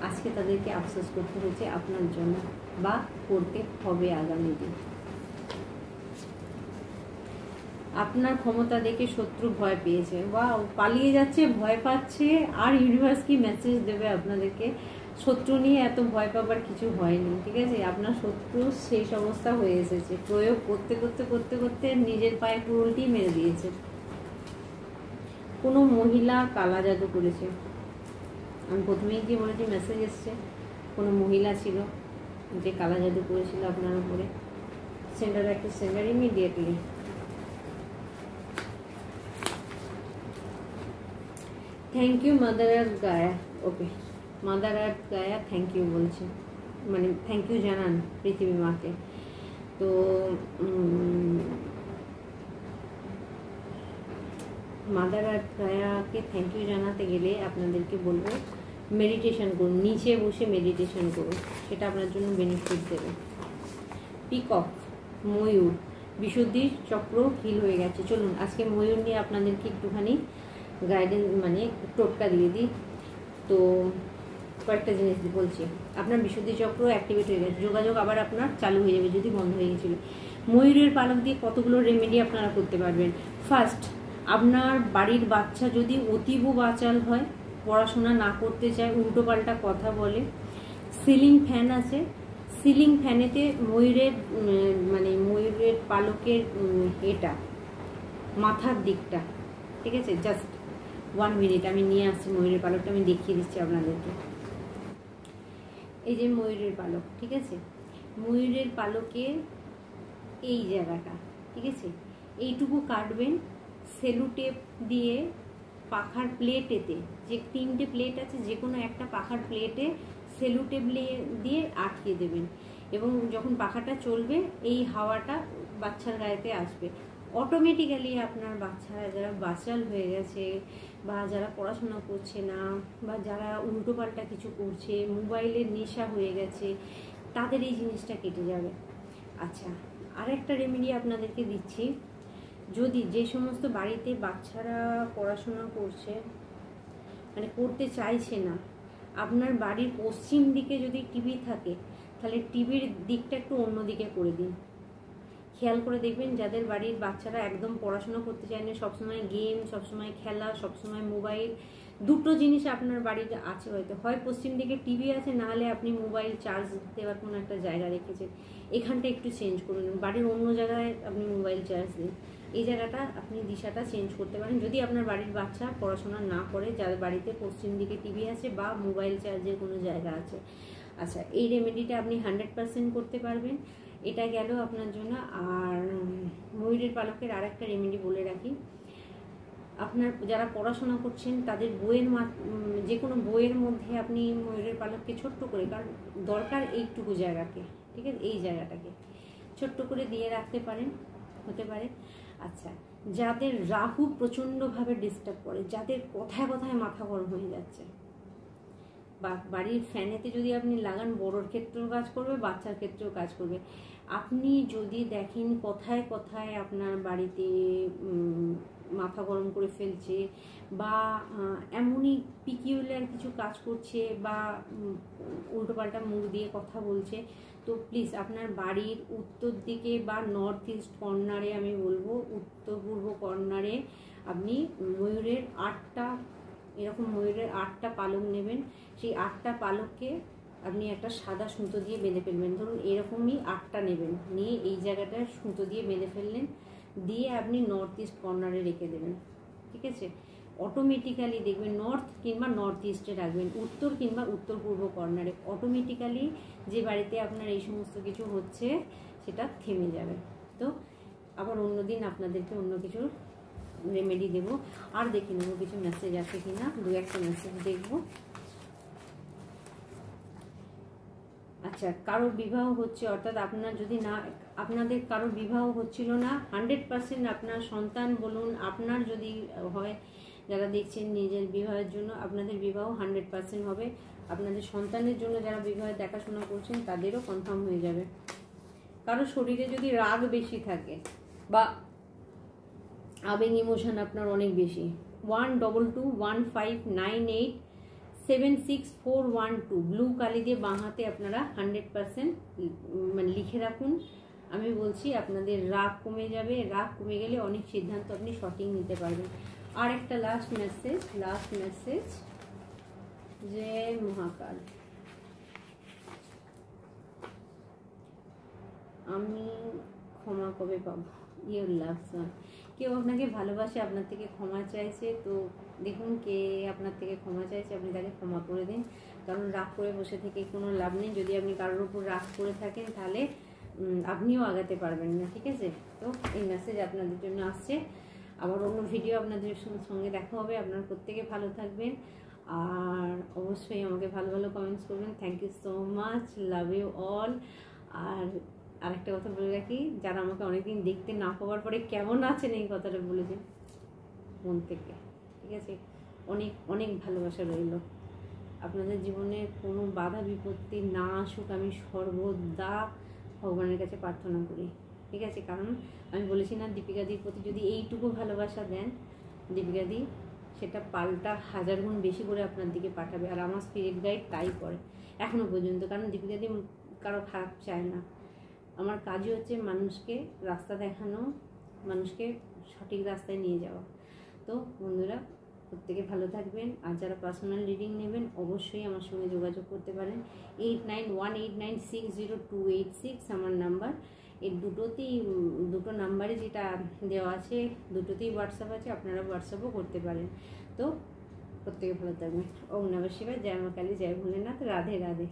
Speaker 1: আজকে তাদেরকে আফসোস করতে হয়েছে আপনার জন্য, বা করতে হবে আগামী দিন। আপনার ক্ষমতা দেখে শত্রু ভয় পেয়েছে বা পালিয়ে যাচ্ছে, ভয় পাচ্ছে, আর ইউনিভার্স কি মেসেজ দেবে আপনাদেরকে? শত্রু নিয়ে এত ভয় পাবার কিছু হয়নি, ঠিক আছে? আপনার শত্রু শেষ অবস্থা হয়ে এসেছে, প্রয়োগ করতে করতে করতে করতে নিজের পায়ে পুরোলটি মেরে দিয়েছে। কোনো মহিলা কালা জাদু করেছে, আমি প্রথমেই কি বলেছি, মেসেজ এসছে, কোনো মহিলা ছিল যে কালা জাদু করেছিল আপনার উপরে। সেন্টার একটা center immediately. Thank you mother earth Gaia. Okay, mother earth Gaia thank you বলছে, মানে থ্যাংক ইউ জানান পৃথিবী মাকে। তো মাদার আর্থ গায়াকে থ্যাংক ইউ জানাতে গেলে আপনাদেরকে বলবো মেডিটেশন করুন, নিচে বসে মেডিটেশন করুন, সেটা আপনার জন্য বেনিফিট দেবে। পিকক, ময়ূর, বিশুদ্ধির চক্র হিল হয়ে গেছে। চলুন আজকে ময়ূর নিয়ে আপনাদেরকে একটুখানি গাইডেন্স, মানে টোটকা দিয়ে দিই। তো কয়েকটা জিনিস বলছি, আপনার বিশুদ্ধি চক্র অ্যাক্টিভেট হয়ে গেছে, যোগাযোগ আবার আপনার চালু হয়ে যাবে যদি বন্ধ হয়ে গেছিলো। ময়ূরের পালক দিয়ে কতগুলো রেমেডি আপনারা করতে পারবেন। ফার্স্ট, আপনার বাড়ির বাচ্চা যদি অতীব বাচাল হয়, পড়াশোনা না করতে চায়, উল্টো পাল্টা কথা বলে, সিলিং ফ্যান আছে, সিলিং ফ্যানেতে ময়ূরের মানে ময়ূরের পালকের এটা মাথার দিকটা, ঠিক আছে? জাস্ট 1 মিনিট আমি নিয়ে আসছি ময়ূরের পালকটা, আমি দেখিয়ে দিচ্ছি আপনাদেরকে। এই যে ময়ূরের পালক, ঠিক আছে? ময়ূরের পালকের এই জায়গাটা, ঠিক আছে? এইটুকু কাটবেন সেলু টেপ দিয়ে, পাখার প্লেটেতে, যে 3টে প্লেট আছে যে কোনো একটা পাখার প্লেটে সেলু টেপ দিয়ে আটকে দেবেন, এবং যখন পাখাটা চলবে এই হাওয়াটা বাচ্চার গায়েতে আসবে। অটোমেটিক্যালি আপনার বাচ্চারা যারা বাচাল হয়ে গেছে, বা যারা পড়াশোনা করছে না, বা যারা উল্টোপাল্টা কিছু করছে, মোবাইলের নেশা হয়ে গেছে, তাদের এই জিনিসটা কেটে যাবে। আচ্ছা, আর একটা রেমেডি আপনাদেরকে দিচ্ছি। যদি যে সমস্ত বাড়িতে বাচ্চারা পড়াশোনা করছে, মানে করতে চাইছে না, আপনার বাড়ির পশ্চিম দিকে যদি টিভি থাকে তাহলে টিভির দিকটা একটু অন্যদিকে করে দিন। খেয়াল করে দেখবেন যাদের বাড়ির বাচ্চারা একদম পড়াশোনা করতে চায় না, সবসময় গেম, সবসময় খেলা, সবসময় মোবাইল, দুটো জিনিস আপনার বাড়িতে আছে, হয়তো হয় পশ্চিম দিকে টিভি আছে, নাহলে আপনি মোবাইল চার্জ দেওয়ার কোনো একটা জায়গা রেখেছেন, এখানটা একটু চেঞ্জ করুন, বাড়ির অন্য জায়গায় আপনি মোবাইল চার্জ দিন, এই জায়গাটা আপনি দিশাটা চেঞ্জ করতে পারেন যদি আপনার বাড়ির বাচ্চা পড়াশোনা না করে, যার বাড়িতে পশ্চিম দিকে টিভি আছে বা মোবাইল চার্জের কোনো জায়গা আছে। আচ্ছা, এই রেমেডিটা আপনি 100% করতে পারবেন, এটা গেল আপনার জন্য। আর ময়ূরের পালকের আর একটা রেমেডি বলে রাখি, আপনার যারা পড়াশোনা করছেন তাদের বইয়ের যে কোনো বইয়ের মধ্যে আপনি ময়ূরের পালককে ছোট্ট করে, কারণ দরকার এইটুকু জায়গাকে, ঠিক আছে, এই জায়গাটাকে ছোট্ট করে দিয়ে রাখতে পারেন, হতে পারে। আচ্ছা, যাদের রাহু প্রচণ্ডভাবে ডিস্টার্ব করে, যাদের কথায় কথায় মাথা গরম হয়ে যাচ্ছে, বা বাড়ির ফ্যানেতে যদি আপনি লাগান, বড়োর ক্ষেত্রেও কাজ করবে, বাচ্চার ক্ষেত্রেও কাজ করবে। আপনি যদি দেখেন কথায় কথায় আপনার বাড়িতে মাথা গরম করে ফেলছে, বা এমনই পিকিউলার কিছু কাজ করছে, বা উল্টোপাল্টা মুখ দিয়ে কথা বলছে, তো প্লিজ আপনার বাড়ির উত্তর দিকে বা নর্থ ইস্ট কর্নারে, আমি বলবো উত্তর পূর্ব কর্নারে আপনি ময়ূরের 8টা, এরকম ময়ূরের 8টা পালক নেবেন। সেই 8টা পালককে আপনি একটা সাদা সুতো দিয়ে বেঁধে ফেলবেন। ধরুন এরকমই 8টা নেবেন, নিয়ে এই জায়গাটায় সুতো দিয়ে বেঁধে ফেললেন, দিয়ে আপনি নর্থ ইস্ট কর্নারে রেখে দেবেন। ঠিক আছে, অটোমেটিক্যালি দেখবেন, নর্থ কিংবা নর্থ ইস্টে রাখবেন, উত্তর কিংবা উত্তর পূর্ব কর্নারে, অটোমেটিক্যালি যে বাড়িতে আপনার এই সমস্ত কিছু হচ্ছে সেটা থেমে যাবে। তো আবার অন্যদিন আপনাদেরকে অন্য কিছু রেমেডি দেবো, আর দেখে নেবো কিছু মেসেজ আছে কিনা, 2-1টা মেসেজ দেখবো। আচ্ছা, কারো বিবাহ হচ্ছে, অর্থাৎ আপনার যদি না, আপনাদের কারো বিবাহ হচ্ছিল না, 100% আপনার সন্তান বলুন, আপনার যদি হয়, যারা দেখছেন নিজের বিবাহের জন্য, আপনাদের বিবাহ 100% হবে। আপনাদের সন্তানের জন্য যারা বিবাহের দেখাশোনা করছেন তাদেরও কনফার্ম হয়ে যাবে। কারো শরীরে যদি রাগ বেশি থাকে বা আবেগ ইমোশন আপনার অনেক বেশি, 12215987641 ব্লু কালি দিয়ে বাঁ হাতে আপনারা 100% মানে লিখে রাখুন। আমি বলছি আপনাদের রাগ কমে যাবে, রাগ কমে গেলে অনেক সিদ্ধান্ত আপনি সঠিক নিতে পারবেন। আর একটা লাস্ট মেসেজ, যে মহাকাল, আমি ক্ষমা কবে পাবো? ইউর লাভ সন, কেউ আপনাকে ভালোবাসে, আপনার থেকে ক্ষমা চাইছে, তো দেখুন কে আপনার থেকে ক্ষমা চাইছে, আপনি তাকে ক্ষমা করে দিন। কারণ রাগ করে বসে থেকে কোনো লাভ নেই। যদি আপনি কারোর উপর রাগ করে থাকেন তাহলে আপনিও আগাতে পারবেন না। ঠিক আছে, তো এই মেসেজ আপনাদের জন্য আসছে। আবার অন্য ভিডিও আপনাদের সঙ্গে দেখা হবে। আপনারা প্রত্যেকে ভালো থাকবেন, আর অবশ্যই আমাকে ভালো ভালো কমেন্টস করবেন। Thank you so much, love you all. আর আরেকটা কথা বলে রাখি, যারা আমাকে অনেকদিন দেখতে না পাওয়ার পরে কেমন আছেন এই কথাটা বলেছেন মন থেকে, ঠিক আছে, অনেক অনেক ভালোবাসা রইল। আপনাদের জীবনে কোনো বাধা বিপত্তি না আসুক, আমি সর্বদা ভগবানের কাছে প্রার্থনা করি। ঠিক আছে, কারণ আমি বলেছি না, দীপিকাদির প্রতি যদি এইটুকু ভালোবাসা দেন, দীপিকাদি সেটা পাল্টা 1000 গুণ বেশি করে আপনার দিকে পাঠাবে। আর আমার স্পিরিট গাইড তাই করে এখনো পর্যন্ত, কারণ দীপিকাদি কারো খারাপ চায় না। আমার কাজই হচ্ছে মানুষকে রাস্তা দেখানো, মানুষকে সঠিক রাস্তায় নিয়ে যাওয়া। তো বন্ধুরা, প্রত্যেকে ভালো থাকবেন। আর যারা পার্সোনাল রিডিং নেবেন অবশ্যই আমার সঙ্গে যোগাযোগ করতে পারেন। 8918960286 আমার নাম্বার। এই দুটো নাম্বারে যেটা দেওয়া আছে, দুটোতেই হোয়াটসঅ্যাপ আছে, আপনারা হোয়াটসঅ্যাপও করতে পারেন। তো প্রত্যেকে ভালো থাকবেন। ওম নমঃ শিবায়, জয় মা কালী, জয় ভোলেনাথ, রাধে রাধে।